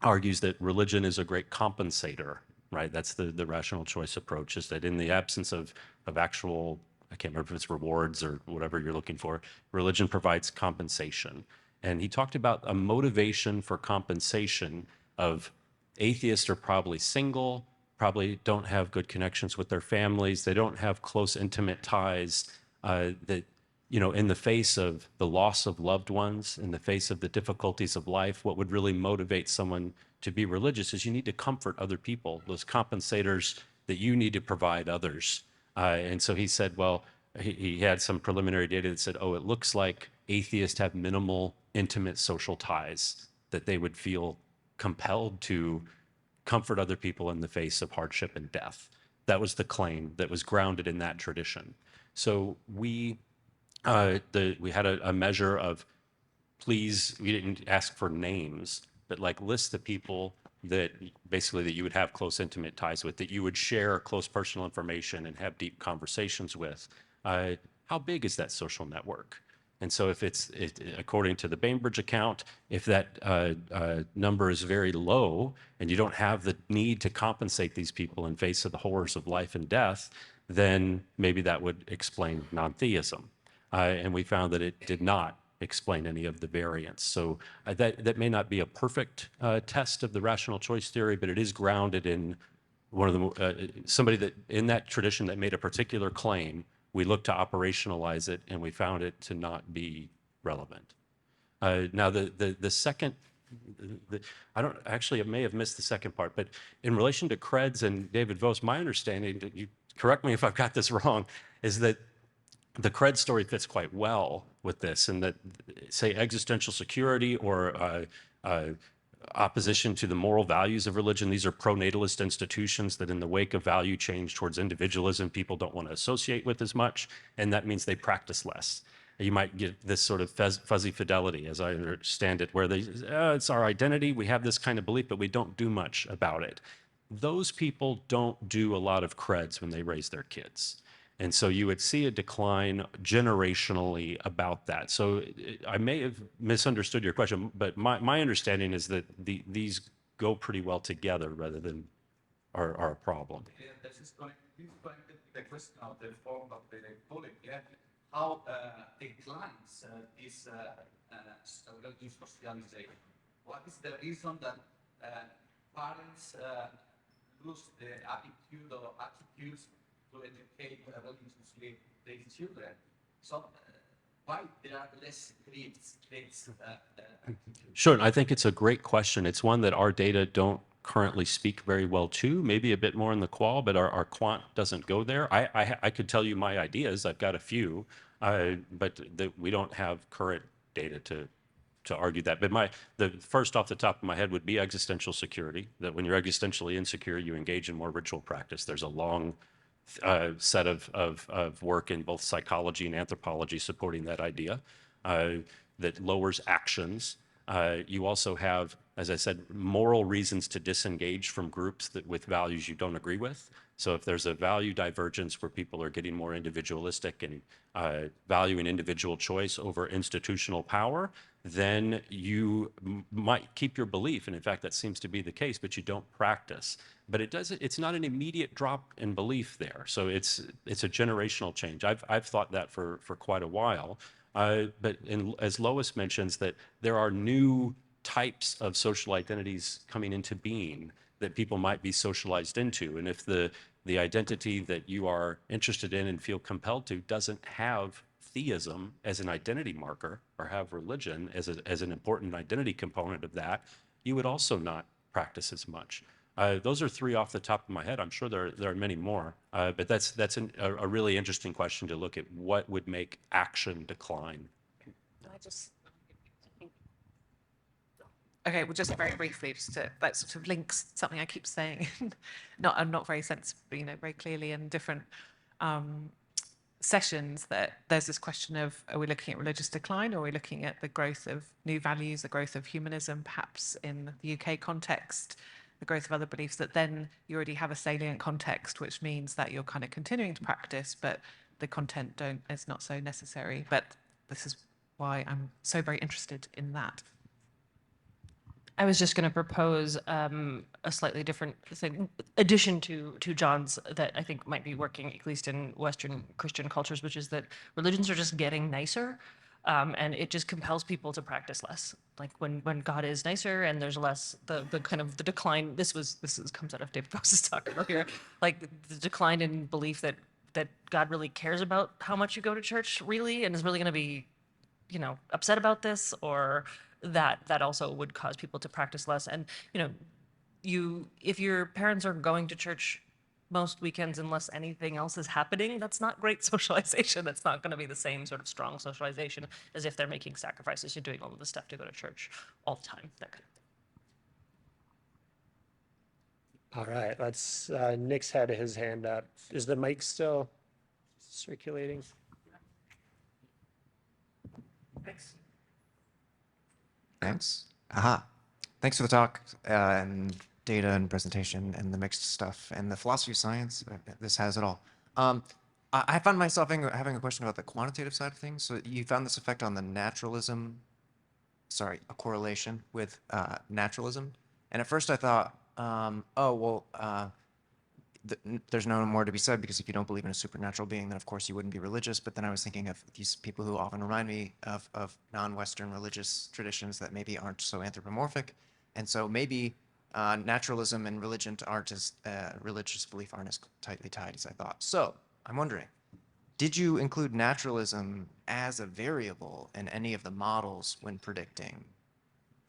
argues that religion is a great compensator, right? That's the rational choice approach, is that in the absence of actual, I can't remember if it's rewards or whatever you're looking for, religion provides compensation. And he talked about a motivation for compensation of atheists are probably single, probably don't have good connections with their families, they don't have close, intimate ties, that, you know, in the face of the loss of loved ones, in the face of the difficulties of life, what would really motivate someone to be religious is you need to comfort other people, those compensators that you need to provide others. And so he said, well, he had some preliminary data that said, oh, it looks like atheists have minimal intimate social ties, that they would feel compelled to comfort other people in the face of hardship and death. That was the claim that was grounded in that tradition. So we had a measure of, please, we didn't ask for names, but like list the people that basically that you would have close intimate ties with, that you would share close personal information and have deep conversations with, how big is that social network? And so if according to the Bainbridge account, if that number is very low and you don't have the need to compensate these people in face of the horrors of life and death, then maybe that would explain non-theism. And we found that it did not explain any of the variants. So that may not be a perfect test of the rational choice theory, but it is grounded in one of the somebody that in that tradition that made a particular claim. We looked to operationalize it, and we found it to not be relevant. Now, the second, I don't actually, I may have missed the second part, but in relation to creds and David Vos, my understanding, you correct me if I've got this wrong, is that the cred story fits quite well with this, and that, say, existential security or opposition to the moral values of religion. These are pronatalist institutions that in the wake of value change towards individualism, people don't want to associate with as much, and that means they practice less. You might get this sort of fuzzy fidelity, as I understand it, where it's our identity, we have this kind of belief, but we don't do much about it. Those people don't do a lot of creds when they raise their kids. And so you would see a decline generationally about that. So I may have misunderstood your question, but my understanding is that these go pretty well together rather than are a problem. This is connected to the question of the form of the polling. Yeah? How declines this religious socialization? What is the reason that parents lose the attitude or attitudes to educate religiously their children? So why there are less kids? Sure, I think it's a great question. It's one that our data don't currently speak very well to, maybe a bit more in the qual, but our quant doesn't go there. I could tell you my ideas. I've got a few, but we don't have current data to argue that. But the first off the top of my head would be existential security, that when you're existentially insecure, you engage in more ritual practice. There's a long set of work in both psychology and anthropology supporting that idea that lowers actions. You also have, as I said, moral reasons to disengage from groups with values you don't agree with. So if there's a value divergence where people are getting more individualistic and valuing individual choice over institutional power, then you might keep your belief. And in fact, that seems to be the case, but you don't practice. But it's not an immediate drop in belief there. So it's a generational change. I've thought that for quite a while. But as Lois mentions, that there are new types of social identities coming into being that people might be socialized into. And if the identity that you are interested in and feel compelled to doesn't have theism as an identity marker or have religion as an important identity component of that, you would also not practice as much. Those are three off the top of my head. I'm sure there are many more, but that's a really interesting question to look at. What would make action decline? Okay, well, just very briefly, that sort of links something I keep saying, not very sensibly, very clearly in different sessions, that there's this question of, are we looking at religious decline, or are we looking at the growth of new values, the growth of humanism, perhaps in the UK context, the growth of other beliefs, that then you already have a salient context, which means that you're kind of continuing to practice, but the content is not so necessary. But this is why I'm so very interested in that. I was just going to propose a slightly different thing, addition to John's, that I think might be working, at least in Western Christian cultures, which is that religions are just getting nicer, and it just compels people to practice less. Like when God is nicer and there's less, the kind of the decline. This comes out of David Bose's talk earlier, like the decline in belief that God really cares about how much you go to church, really, and is really going to be, upset about this, or that also would cause people to practice less. And if your parents are going to church most weekends unless anything else is happening, that's not great socialization. That's not going to be the same sort of strong socialization as if they're making sacrifices and doing all of the stuff to go to church all the time, that kind of thing. All right, let's, Nick's had his hand up. Is the mic still circulating? Thanks. Aha. Thanks for the talk. And data and presentation and the mixed stuff and the philosophy of science. This has it all. I found myself having a question about the quantitative side of things. So you found this effect on the naturalism, sorry, a correlation with naturalism. And at first I thought, oh, well, there's no more to be said, because if you don't believe in a supernatural being, then of course you wouldn't be religious. But then I was thinking of these people who often remind me of non-Western religious traditions that maybe aren't so anthropomorphic. And so maybe naturalism and religion aren't as, religious belief aren't as tightly tied as I thought. So I'm wondering, did you include naturalism as a variable in any of the models when predicting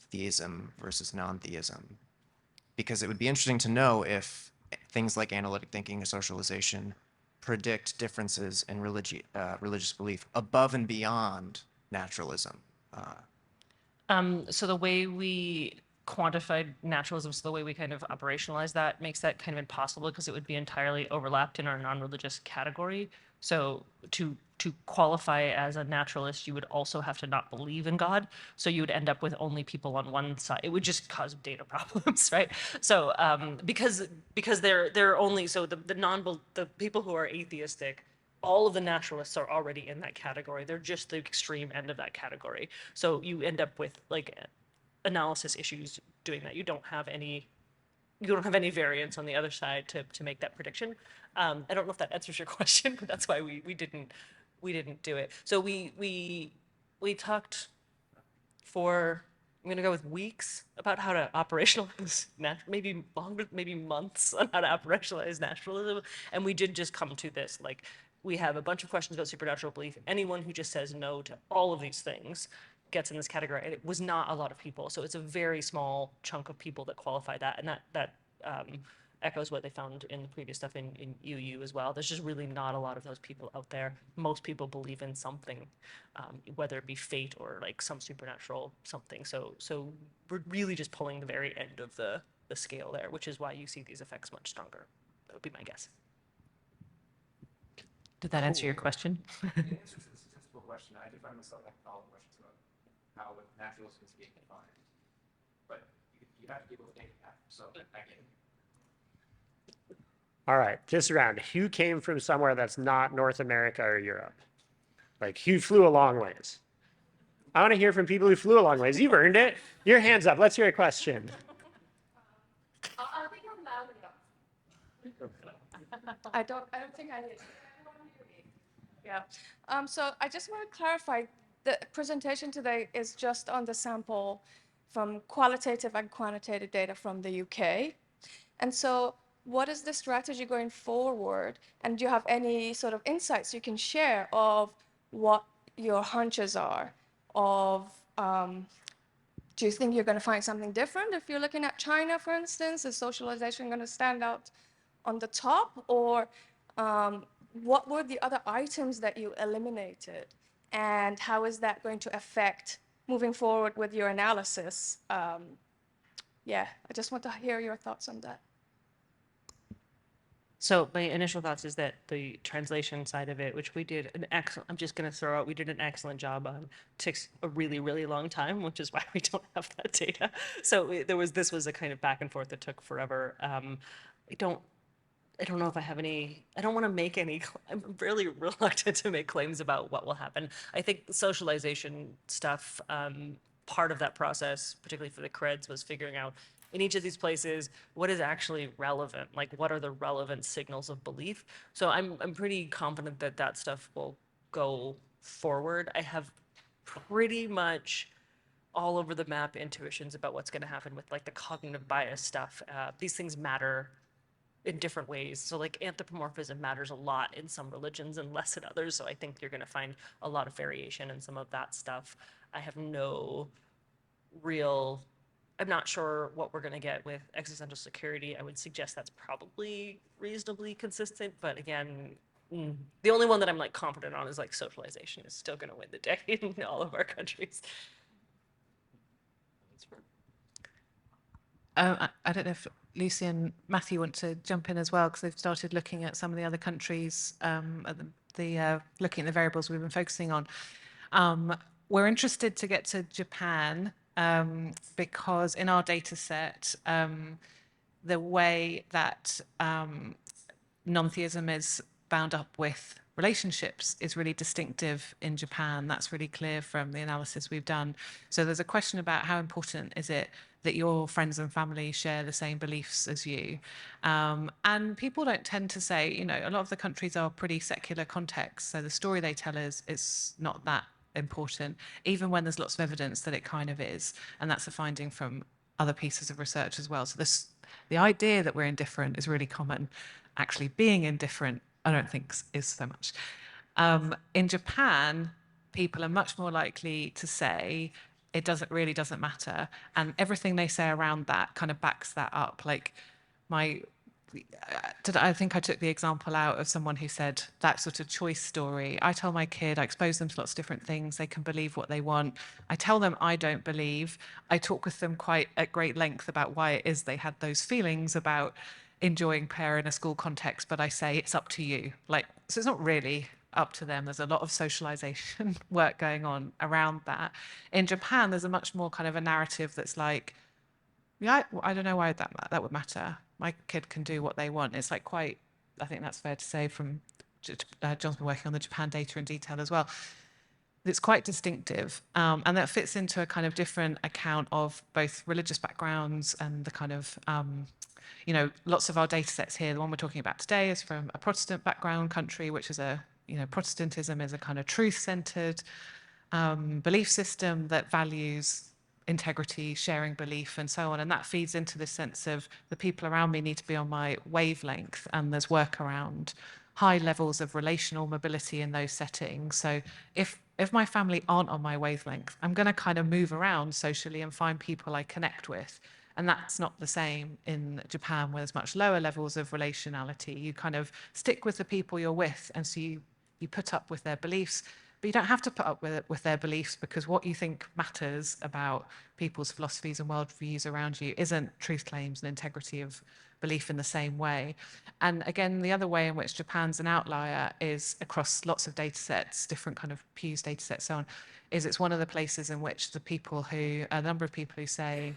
theism versus non-theism? Because it would be interesting to know if things like analytic thinking or socialization predict differences in religious belief above and beyond naturalism. So the way we quantified naturalism, so the way we kind of operationalize that makes that kind of impossible, because it would be entirely overlapped in our non-religious category. So to qualify as a naturalist, you would also have to not believe in God. So you would end up with only people on one side. It would just cause data problems, right? So because they're only, so the people who are atheistic, all of the naturalists are already in that category. They're just the extreme end of that category. So you end up with like analysis issues doing that. You don't have any variance on the other side to make that prediction. I don't know if that answers your question, but that's why we didn't do it. So we talked for, I'm gonna go with weeks, about how to operationalize maybe longer, maybe months, on how to operationalize naturalism. And we did just come to this, like, we have a bunch of questions about supernatural belief. Anyone who just says no to all of these things gets in this category. And it was not a lot of people. So it's a very small chunk of people that qualify that. And that echoes what they found in the previous stuff in UU as well. There's just really not a lot of those people out there. Most people believe in something, whether it be fate or like some supernatural something. So we're really just pulling the very end of the scale there, which is why you see these effects much stronger. That would be my guess. Did that answer your question? The answer to this statistical question, I did find myself having follow-up questions about how naturalism is being defined. But you have to be able to take that. So I get it. All right, this round, who came from somewhere that's not North America or Europe? Like, who flew a long ways? I want to hear from people who flew a long ways. You've earned it. Your hand's up. Let's hear a question. I think I'm loud enough. I don't think I did. Yeah. So I just want to clarify, the presentation today is just on the sample from qualitative and quantitative data from the UK. And so what is the strategy going forward? And do you have any sort of insights you can share of what your hunches are of, do you think you're going to find something different if you're looking at China, for instance? Is socialization going to stand out on the top? Or what were the other items that you eliminated? And how is that going to affect moving forward with your analysis? Yeah, I just want to hear your thoughts on that. So my initial thoughts is that the translation side of it, which we did an excellent, I'm just going to throw out, we did an excellent job on. Takes a really, really long time, which is why we don't have that data. So this was a kind of back and forth that took forever. I don't know if I have any, I don't want to make any, I'm really reluctant to make claims about what will happen. I think the socialization stuff, part of that process, particularly for the creds, was figuring out in each of these places, what is actually relevant? Like, what are the relevant signals of belief? So I'm pretty confident that that stuff will go forward. I have pretty much all over the map intuitions about what's going to happen with like the cognitive bias stuff. These things matter in different ways. So like anthropomorphism matters a lot in some religions and less in others. So I think you're going to find a lot of variation in some of that stuff. I have no real, I'm not sure what we're going to get with existential security. I would suggest that's probably reasonably consistent, but again, the only one that I'm like confident on is like socialization is still going to win the day in all of our countries. I don't know if Lucy and Matthew want to jump in as well, because they've started looking at some of the other countries, at looking at the variables we've been focusing on. We're interested to get to Japan because in our data set, the way that non-theism is bound up with relationships is really distinctive in Japan. That's really clear from the analysis we've done. So there's a question about how important is it that your friends and family share the same beliefs as you. And people don't tend to say, you know, a lot of the countries are pretty secular contexts. So the story they tell us is not that important, even when there's lots of evidence that it kind of is. And that's a finding from other pieces of research as well. So the idea that we're indifferent is really common. Actually being indifferent, I don't think is so much. In Japan, people are much more likely to say it really doesn't matter, and everything they say around that kind of backs that up. Like I think I took the example out of someone who said that sort of choice story. I tell my kid, I expose them to lots of different things. They can believe what they want. I tell them I don't believe. I talk with them quite at great length about why it is they had those feelings about enjoying prayer in a school context, but I say it's up to you. Like, so it's not really up to them. There's a lot of socialization work going on around that. In Japan, there's a much more kind of a narrative that's like, yeah, I don't know why that would matter. My kid can do what they want. It's like quite, I think that's fair to say from, John's been working on the Japan data in detail as well. It's quite distinctive. And that fits into a kind of different account of both religious backgrounds and the kind of, you know, lots of our data sets here, the one we're talking about today is from a Protestant background country, which is Protestantism is a kind of truth-centered belief system that values integrity, sharing belief, and so on. And that feeds into this sense of the people around me need to be on my wavelength, and there's work around high levels of relational mobility in those settings. So if my family aren't on my wavelength, I'm going to kind of move around socially and find people I connect with. And that's not the same in Japan, where there's much lower levels of relationality. You kind of stick with the people you're with, and so you put up with their beliefs. But you don't have to put up with their beliefs, because what you think matters about people's philosophies and worldviews around you isn't truth claims and integrity of belief in the same way. And again, the other way in which Japan's an outlier is across lots of data sets, different kind of Pew's data sets, so on, is it's one of the places in which a number of people who say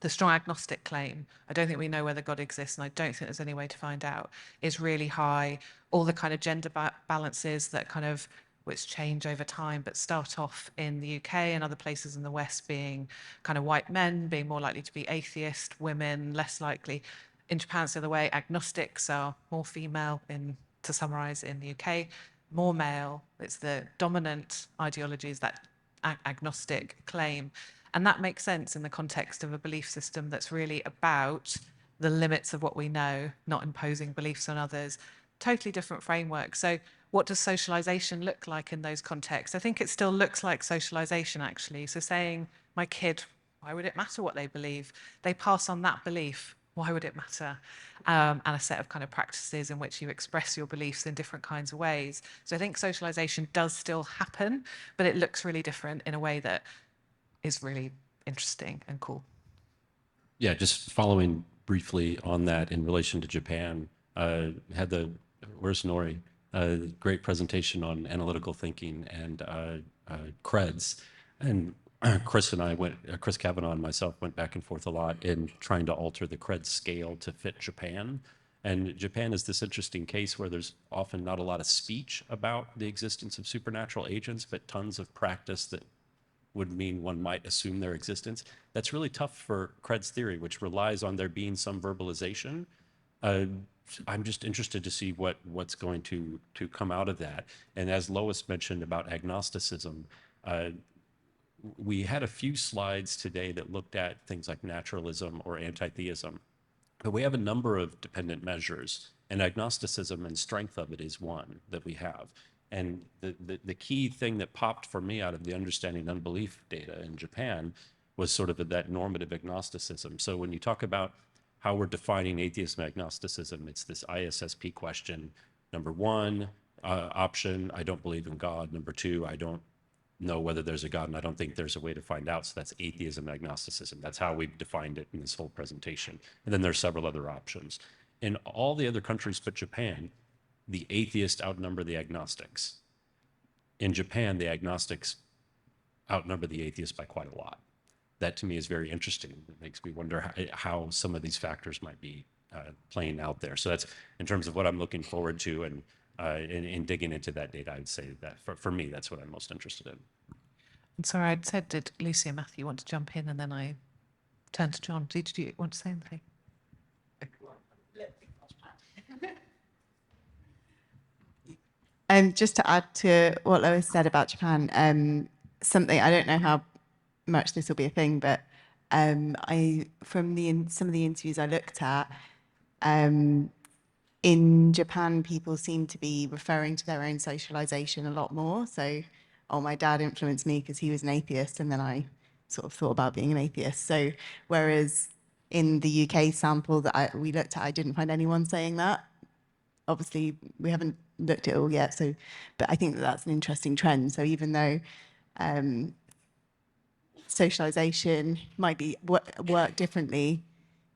the strong agnostic claim, I don't think we know whether God exists and I don't think there's any way to find out, is really high. All the kind of gender balances that kind of, which change over time, but start off in the UK and other places in the West being kind of white men, being more likely to be atheist, women less likely. In Japan, it's the other way. Agnostics are more female, to summarize, in the UK, more male. It's the dominant ideologies, that agnostic claim. And that makes sense in the context of a belief system that's really about the limits of what we know, not imposing beliefs on others. Totally different framework. So what does socialization look like in those contexts? I think it still looks like socialization, actually. So saying, my kid, why would it matter what they believe? They pass on that belief. Why would it matter? And a set of kind of practices in which you express your beliefs in different kinds of ways. So I think socialization does still happen, but it looks really different in a way that is really interesting and cool. Yeah, just following briefly on that in relation to Japan, had where's Nori? Great presentation on analytical thinking and creds. And Chris Kavanaugh and myself went back and forth a lot in trying to alter the cred scale to fit Japan. And Japan is this interesting case where there's often not a lot of speech about the existence of supernatural agents, but tons of practice that would mean one might assume their existence. That's really tough for Cred's theory, which relies on there being some verbalization. I'm just interested to see what's going to come out of that. And as Lois mentioned about agnosticism, we had a few slides today that looked at things like naturalism or anti-theism, but we have a number of dependent measures, and agnosticism and strength of it is one that we have. And the key thing that popped for me out of the understanding unbelief data in Japan was sort of that normative agnosticism. So when you talk about how we're defining atheism and agnosticism, it's this ISSP question. Number one, option, I don't believe in God. Number two, I don't know whether there's a God, and I don't think there's a way to find out. So that's atheism and agnosticism. That's how we've defined it in this whole presentation. And then there's several other options. In all the other countries but Japan, the atheists outnumber the agnostics. In Japan, the agnostics outnumber the atheists by quite a lot. that to me is very interesting. It makes me wonder how some of these factors might be playing out there. So that's in terms of what I'm looking forward to, and in digging into that data, I'd say that for me, that's what I'm most interested in. And sorry, I'd said, did Lucy and Matthew want to jump in? And then I turned to John. Did you want to say anything? Just to add to what Lois said about Japan, something, I don't know how much this will be a thing, but some of the interviews I looked at, in Japan, people seem to be referring to their own socialization a lot more. So, oh, my dad influenced me because he was an atheist, and then I sort of thought about being an atheist. So, whereas in the UK sample that we looked at, I didn't find anyone saying that. Obviously, we haven't looked at it all yet. So, but I think that that's an interesting trend. So, even though socialization might be work differently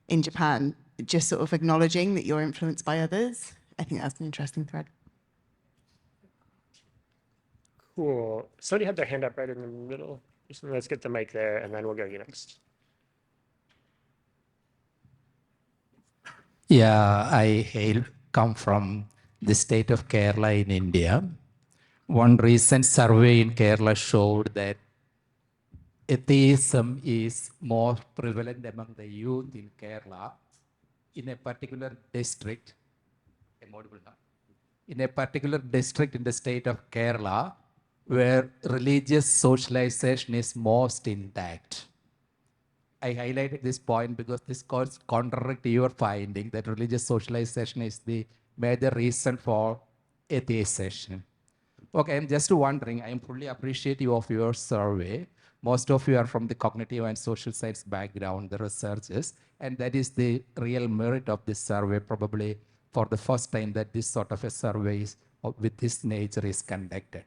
in Japan, just sort of acknowledging that you're influenced by others, I think that's an interesting thread. Cool. Somebody had their hand up right in the middle. So let's get the mic there, and then we'll go to you next. Yeah, come from the state of Kerala in India. One recent survey in Kerala showed that atheism is more prevalent among the youth in Kerala in a particular district. In a particular district in the state of Kerala, where religious socialization is most intact. I highlighted this point because this contradicts your finding that religious socialization is the major reason for atheization. Okay, I'm just wondering, I'm fully appreciative of your survey. Most of you are from the cognitive and social science background, the researchers, and that is the real merit of this survey, probably for the first time that this sort of a survey with this nature is conducted.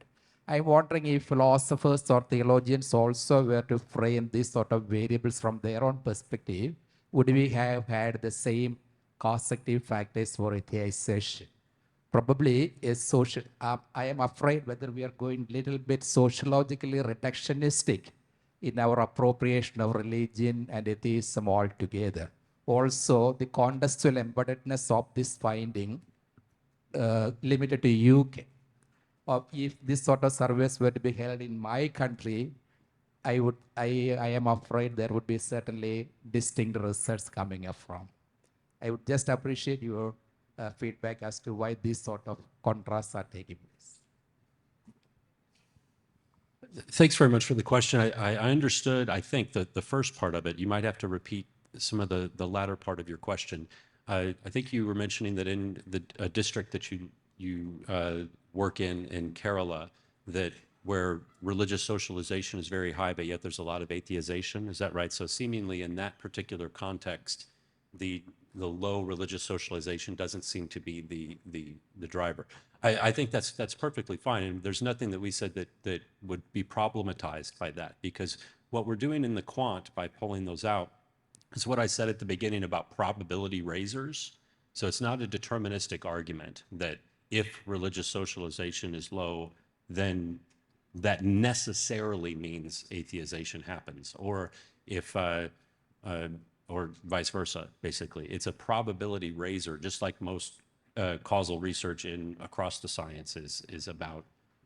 I'm wondering if philosophers or theologians also were to frame these sort of variables from their own perspective, would we have had the same causative factors for atheization? Probably is social. I am afraid whether we are going a little bit sociologically reductionistic in our appropriation of religion and atheism altogether. Also, the contextual embeddedness of this finding limited to UK. If this sort of surveys were to be held in my country, I am afraid there would be certainly distinct results coming up from. I would just appreciate your feedback as to why these sort of contrasts are taking place. Thanks very much for the question. I understood, I think, that the first part of it. You might have to repeat some of the latter part of your question. I think you were mentioning that in the district that you work in Kerala, that where religious socialization is very high, but yet there's a lot of atheization. Is that right? So seemingly in that particular context, the low religious socialization doesn't seem to be the driver. I think that's perfectly fine, and there's nothing that we said that would be problematized by that, because what we're doing in the quant by pulling those out is what I said at the beginning about probability raisers. So it's not a deterministic argument that if religious socialization is low, then that necessarily means atheization happens, or if or vice versa. Basically, it's a probability raiser, just like most causal research across the sciences is about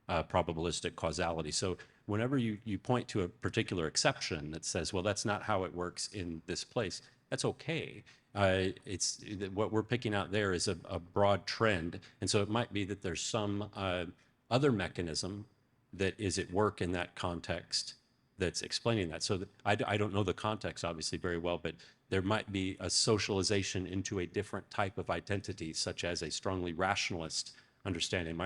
probabilistic causality. So whenever you point to a particular exception that says, well, that's not how it works in this place, that's okay. It's what we're picking out there is a broad trend, and so it might be that there's some other mechanism that is at work in that context that's explaining that. So I don't know the context obviously very well, but there might be a socialization into a different type of identity, such as a strongly rationalist understanding.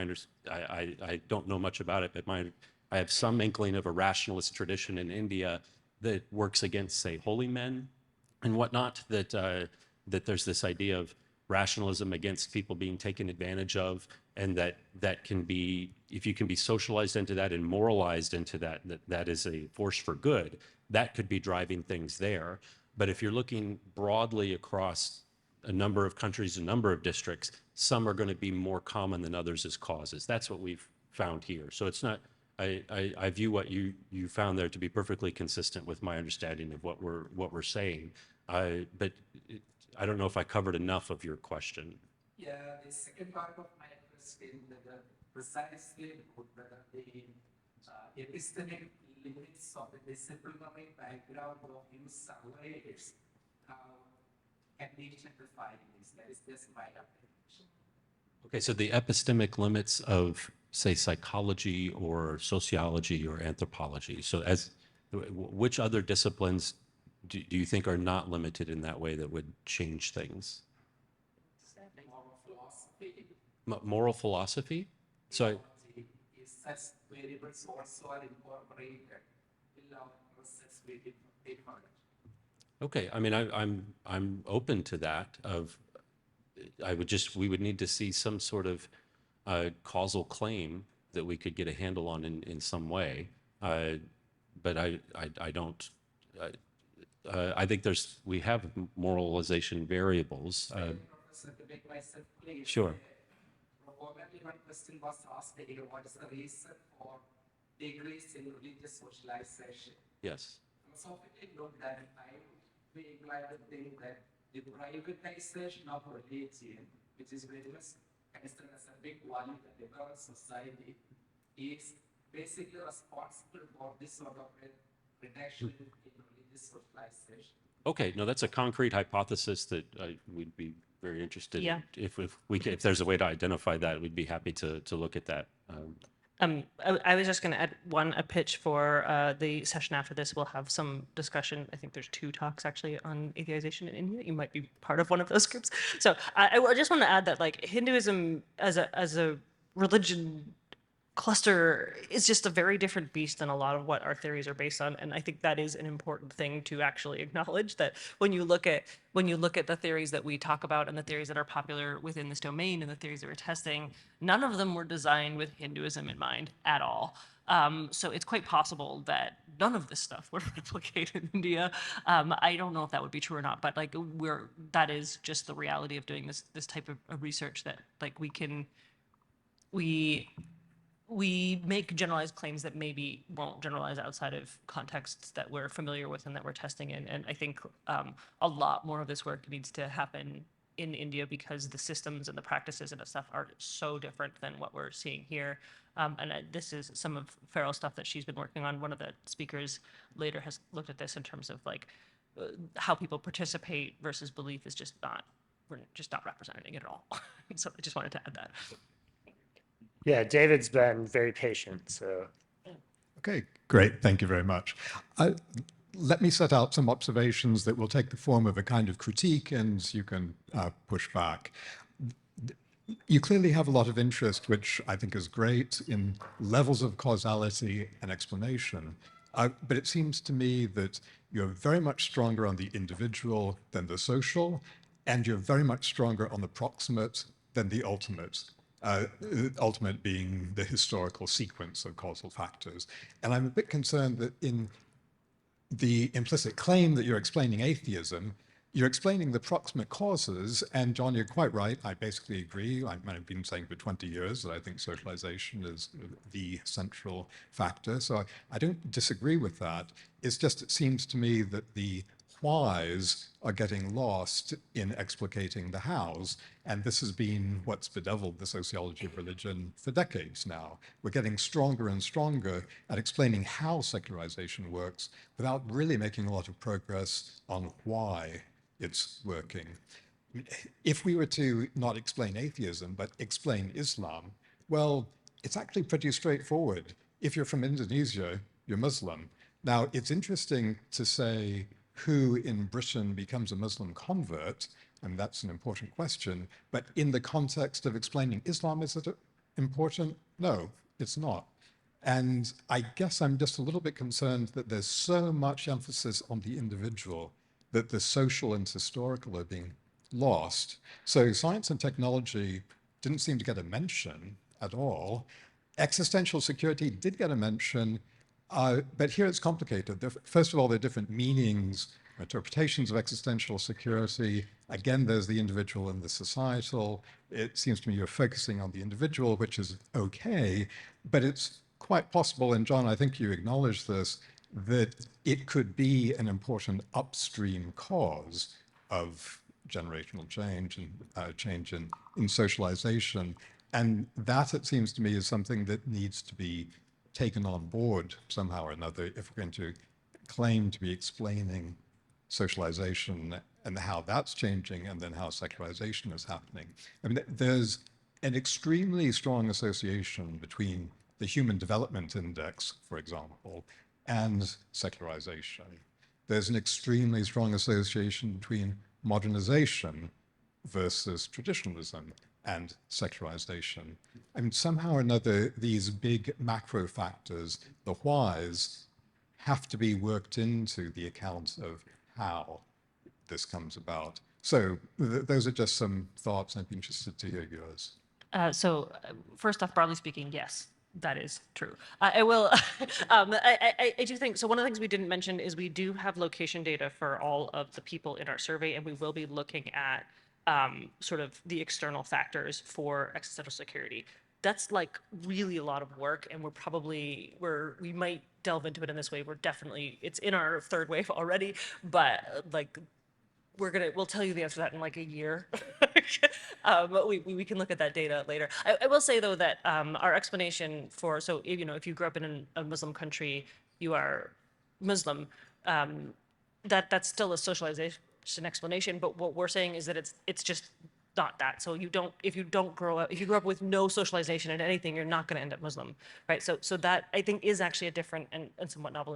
I don't know much about it, but I have some inkling of a rationalist tradition in India that works against, say, holy men and whatnot, that there's this idea of rationalism against people being taken advantage of, and that can be, if you can be socialized into that and moralized into that is a force for good, that could be driving things there. But if you're looking broadly across a number of countries, a number of districts, some are going to be more common than others as causes. That's what we've found here. So it's not, I view what you found there to be perfectly consistent with my understanding of what we're saying. But I don't know if I covered enough of your question. Yeah, the second part of my question, whether precisely whether the epistemic limits of the disciplinary background of you surveys, how can we simplify this? That is just my application. Okay, so the epistemic limits of, say, psychology or sociology or anthropology. So which other disciplines do you think are not limited in that way that would change things? Moral philosophy. Moral philosophy? So Is such variables also are incorporated in our process we define. okay, I mean, I'm open to that. We would need to see some sort of causal claim that we could get a handle on in some way. But I don't. I think we have moralization variables. Professor, to make myself clear, Sure. probably one question was asked here, what is the reason for decrease in religious socialization? Yes. Philosophically, look that we incline to think that the privatization of religion, which is very much considered as a big value in the current society, is basically responsible for this sort of a reduction in religious socialization. Okay, no, that's a concrete hypothesis that we'd be very interested Yeah. in. If there's a way to identify that, we'd be happy to look at that. I was just going to add a pitch for the session after this. We'll have some discussion. I think there's 2 talks actually on atheization in India. You might be part of one of those groups. So I just want to add that like Hinduism as a religion cluster is just a very different beast than a lot of what our theories are based on, and I think that is an important thing to actually acknowledge, that when you look at the theories that we talk about and the theories that are popular within this domain and the theories that we're testing, none of them were designed with Hinduism in mind at all. So it's quite possible that none of this stuff would replicate in India. I don't know if that would be true or not, but like that is just the reality of doing this type of research, that like we make generalized claims that maybe won't generalize outside of contexts that we're familiar with and that we're testing in. And I think a lot more of this work needs to happen in India because the systems and the practices and the stuff are so different than what we're seeing here. This is some of Farrell's stuff that she's been working on. One of the speakers later has looked at this in terms of like how people participate versus belief is we're just not representing it at all. So I just wanted to add that. Yeah, David's been very patient, so. Okay, great. Thank you very much. Let me set out some observations that will take the form of a kind of critique, and you can push back. You clearly have a lot of interest, which I think is great, in levels of causality and explanation. But it seems to me that you're very much stronger on the individual than the social, and you're very much stronger on the proximate than the ultimate. Ultimate being the historical sequence of causal factors. And I'm a bit concerned that in the implicit claim that you're explaining atheism, you're explaining the proximate causes, and John, you're quite right, I basically agree. I've been saying for 20 years that I think socialization is the central factor, so I don't disagree with that. It's just, it seems to me that the whys are getting lost in explicating the hows, and this has been what's bedeviled the sociology of religion for decades now. We're getting stronger and stronger at explaining how secularization works without really making a lot of progress on why it's working. If we were to not explain atheism, but explain Islam, well, it's actually pretty straightforward. If you're from Indonesia, you're Muslim. Now, it's interesting to say who in Britain becomes a Muslim convert, and that's an important question, but in the context of explaining Islam, is it important? No, it's not. And I guess I'm just a little bit concerned that there's so much emphasis on the individual that the social and historical are being lost. So science and technology didn't seem to get a mention at all. Existential security did get a mention, but here it's complicated. First of all, there are different meanings, interpretations of existential security. Again, there's the individual and the societal. It seems to me you're focusing on the individual, which is okay, but it's quite possible, and John, I think you acknowledged this, that it could be an important upstream cause of generational change and change in socialization. And that, it seems to me, is something that needs to be taken on board somehow or another if we're going to claim to be explaining socialization and how that's changing and then how secularization is happening. I mean, there's an extremely strong association between the Human Development Index, for example, and secularization. There's an extremely strong association between modernization versus traditionalism and secularization. I mean, somehow or another, these big macro factors, the whys, have to be worked into the account of how this comes about. So those are just some thoughts. I'd be interested to hear yours. First off, broadly speaking, yes, that is true. I will, I do think, so one of the things we didn't mention is we do have location data for all of the people in our survey, and we will be looking at sort of the external factors for existential security. That's like really a lot of work, and we might delve into it in this way. It's in our third wave already, but like, we'll tell you the answer to that in like a year. But we can look at that data later. I will say though that our explanation for, so if you grew up in a Muslim country, you are Muslim, that's still a socialization explanation. But what we're saying is that it's just not that. So if you grow up with no socialization in anything, you're not going to end up Muslim, right? So that I think is actually a different and somewhat novel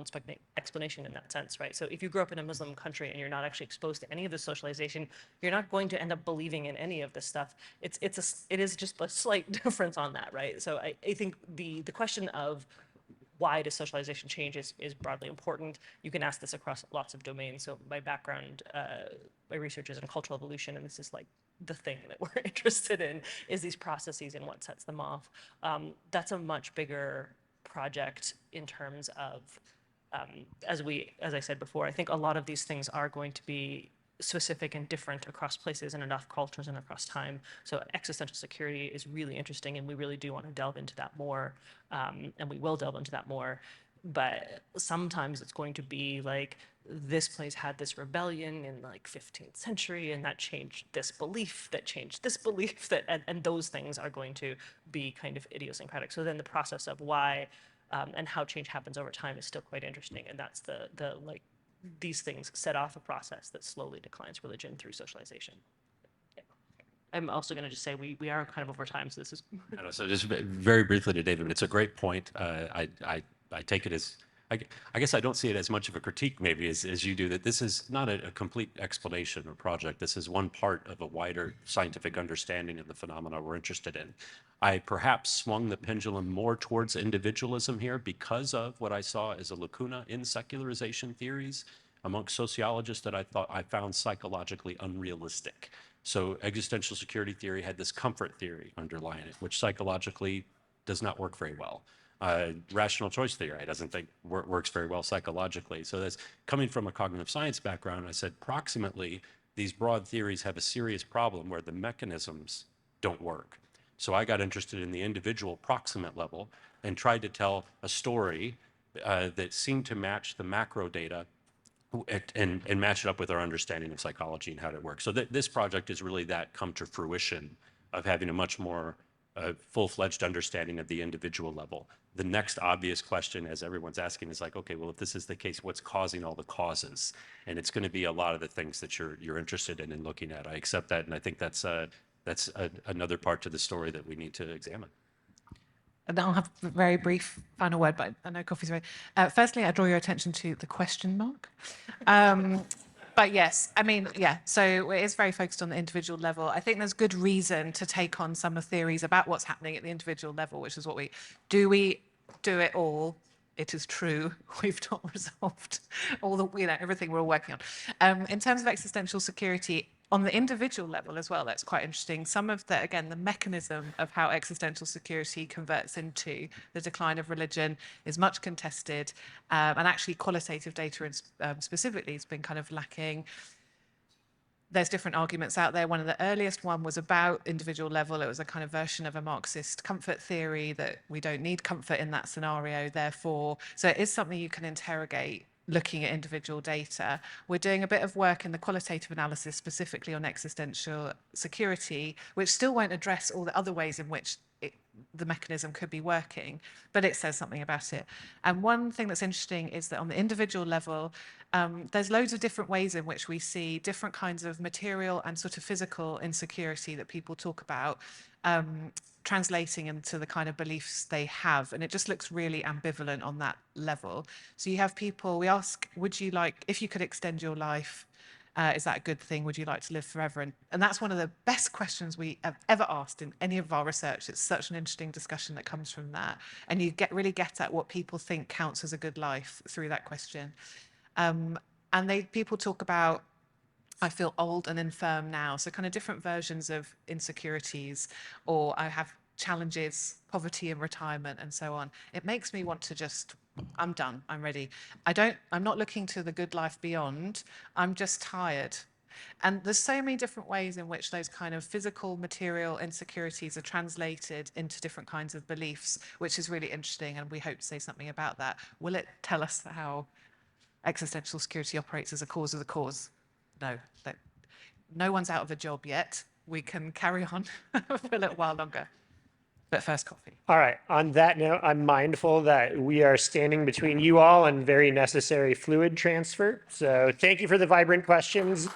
explanation in that sense, right? So if you grow up in a Muslim country and you're not actually exposed to any of the socialization, you're not going to end up believing in any of this stuff. It is just a slight difference on that, right? So I think the question of why does socialization change is broadly important. You can ask this across lots of domains. So my background, my research is in cultural evolution, and this is like the thing that we're interested in, is these processes and what sets them off. That's a much bigger project in terms of, as I said before, I think a lot of these things are going to be specific and different across places and enough cultures and across time. So existential security is really interesting, and we really do want to delve into that more, and we will delve into that more. But sometimes it's going to be like, this place had this rebellion in like 15th century, and that changed this belief, and those things are going to be kind of idiosyncratic. So then the process of why and how change happens over time is still quite interesting, and that's the like, these things set off a process that slowly declines religion through socialization. Yeah. I'm also going to just say we are kind of over time, so this is. So just very briefly to David, it's a great point. I take it as, I guess I don't see it as much of a critique maybe as you do, that this is not a complete explanation or project. This is one part of a wider scientific understanding of the phenomena we're interested in. I perhaps swung the pendulum more towards individualism here because of what I saw as a lacuna in secularization theories amongst sociologists that I found psychologically unrealistic. So existential security theory had this comfort theory underlying it, which psychologically does not work very well. Rational choice theory, I doesn't think works very well psychologically. So that's coming from a cognitive science background. I said proximately, these broad theories have a serious problem where the mechanisms don't work. So I got interested in the individual proximate level and tried to tell a story that seemed to match the macro data and match it up with our understanding of psychology and how it works. So this project is really that come to fruition of having a much more full-fledged understanding of the individual level. The next obvious question, as everyone's asking, is like, okay, well, if this is the case, what's causing all the causes? And it's going to be a lot of the things that you're interested in looking at. I accept that, and I think that's another part to the story that we need to examine. And I'll have a very brief final word, but I know coffee's ready. Firstly, I draw your attention to the question mark. But yes, I mean, yeah, so it is very focused on the individual level. I think there's good reason to take on some of the theories about what's happening at the individual level, which is what we do it all. It is true, we've not resolved all the, everything we're all working on. In terms of existential security, on the individual level as well, that's quite interesting. Some of the, again, the mechanism of how existential security converts into the decline of religion is much contested, and actually qualitative data specifically has been kind of lacking. there's different arguments out there. One of the earliest one was about individual level. It was a kind of version of a Marxist comfort theory that we don't need comfort in that scenario, therefore. So it is something you can interrogate looking at individual data. We're doing a bit of work in the qualitative analysis specifically on existential security, which still won't address all the other ways in which the mechanism could be working, but it says something about it. And one thing that's interesting is that on the individual level, there's loads of different ways in which we see different kinds of material and sort of physical insecurity that people talk about, translating into the kind of beliefs they have. And it just looks really ambivalent on that level. So you have people, we ask, would you like, if you could extend your life, is that a good thing? Would you like to live forever? And that's one of the best questions we have ever asked in any of our research. It's such an interesting discussion that comes from that. And you really get at what people think counts as a good life through that question. And people talk about, I feel old and infirm now. So kind of different versions of insecurities, or I have challenges, poverty in retirement, and so on. It makes me want to just, I'm done, I'm ready. I'm not looking to the good life beyond, I'm just tired. And there's so many different ways in which those kind of physical, material insecurities are translated into different kinds of beliefs, which is really interesting, and we hope to say something about that. Will it tell us how existential security operates as a cause of the cause? No, no one's out of a job yet. We can carry on for a little while longer. But first, coffee. All right. On that note, I'm mindful that we are standing between you all and very necessary fluid transfer. So thank you for the vibrant questions.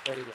There you go.